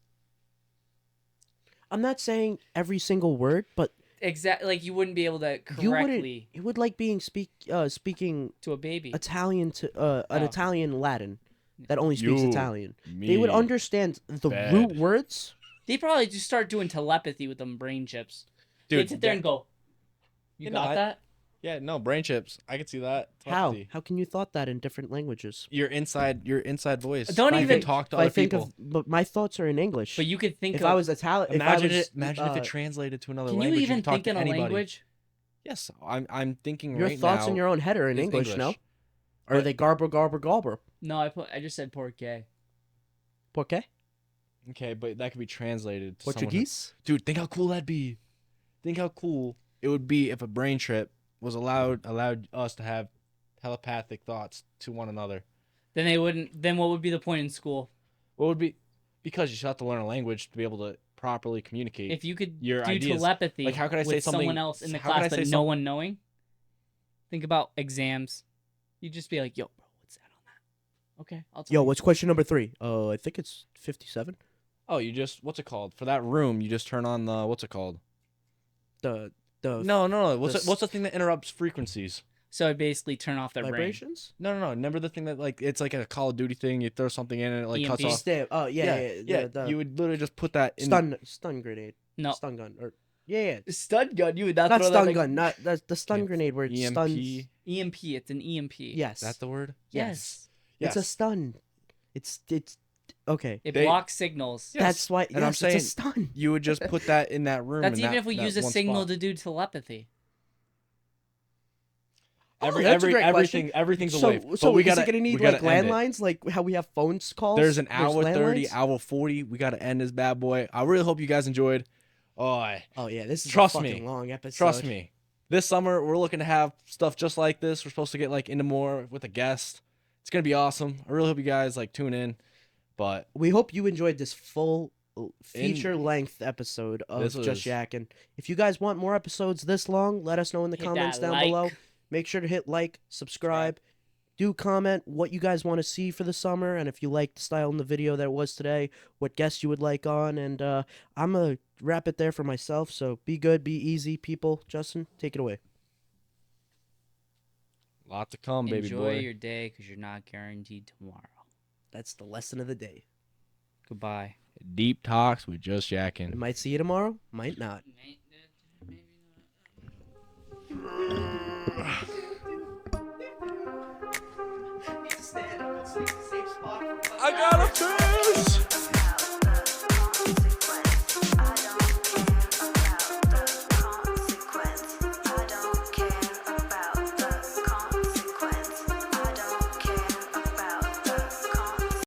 I'm not saying every single word, but Exactly. Like you wouldn't be able to you wouldn't. correctly It would like being speaking to a baby. Italian to an Oh. Italian Latin that only speaks You, Italian. They would me, understand the bad. root words. They probably just start doing telepathy with them brain chips. They'd Dude, sit there and go, "You You got know, that?" Yeah, no brain chips. I can see that. How? Telepathy. How can you thought that in different languages? Your inside voice. Don't You even- can talk to If I other think people. of, but my thoughts are in English. But you could think if of. I was Italian, Imagine if it translated to another can you language. even could talk think to in a anybody. language? Yes, I'm thinking your right thoughts now. in your own head are in is English, no? English. Or are But- they garber? No, I just said porque. Por qué? Okay, but that could be translated to someone- Portuguese? Dude, think how cool that'd be. Think how cool it would be if a brain trip was allowed us to have telepathic thoughts to one another. Then they wouldn't. Then what would be the point in school? What would be? Because you still have to learn a language to be able to properly communicate. If you could Your do ideas. telepathy Like, how could I say with someone something- else in the how could I class, but say no some- one knowing. Think about exams. You'd just be like, "Yo, bro, what's that on that?" Okay, I'll tell Yo, you. what's question number 3? I think it's 57. Oh, you just what's it called for that room? You just turn on the what's it called? The No. What's the what's the thing that interrupts frequencies? So I basically turn off their brain. vibrations? No. Remember the thing that like it's like a Call of Duty thing. You throw something in and it like cuts EMP. off. Stab. Oh yeah. The You would literally just put that in. stun grenade. No, Stun gun. Or yeah. stun gun. You would not, Not throw stun that gun. Not the stun EMP. grenade where it stuns. EMP. It's an EMP. Yes. That's the word. Yes. It's a stun. It's Okay. It They- blocks signals. Yes. That's why. And I'm yes, it's a saying stun. you would just put that in that room. That's in even that- if we that use a one signal spot. to do telepathy. That's a great question. Everything's So, away. so But we is gotta, it gonna need we gotta like end it. landlines, like how we have phone calls? There's an hour 30, landlines? hour 40. We gotta end this bad boy. I really hope you guys enjoyed. Oh, Oh yeah, this is Trust a me. fucking long episode. trust me. This summer we're looking to have stuff just like this. We're supposed to get like into more with a guest. It's gonna be awesome. I really hope you guys like tune in. But We hope you enjoyed this full feature-length episode of This Just was- Yakkin. If you guys want more episodes this long, let us know in the Hit comments that down below. like. Make sure to hit like, subscribe. Do comment what you guys want to see for the summer, and if you like the style in the video that it was today, what guests you would like on. And I'm going to wrap it there for myself, so be good, be easy, people. Justin, take it away. lot to come, baby Enjoy boy. your day because you're not guaranteed tomorrow. That's the lesson of the day. Goodbye. Deep talks with Just We Yakkin. might see you tomorrow, might not. I got a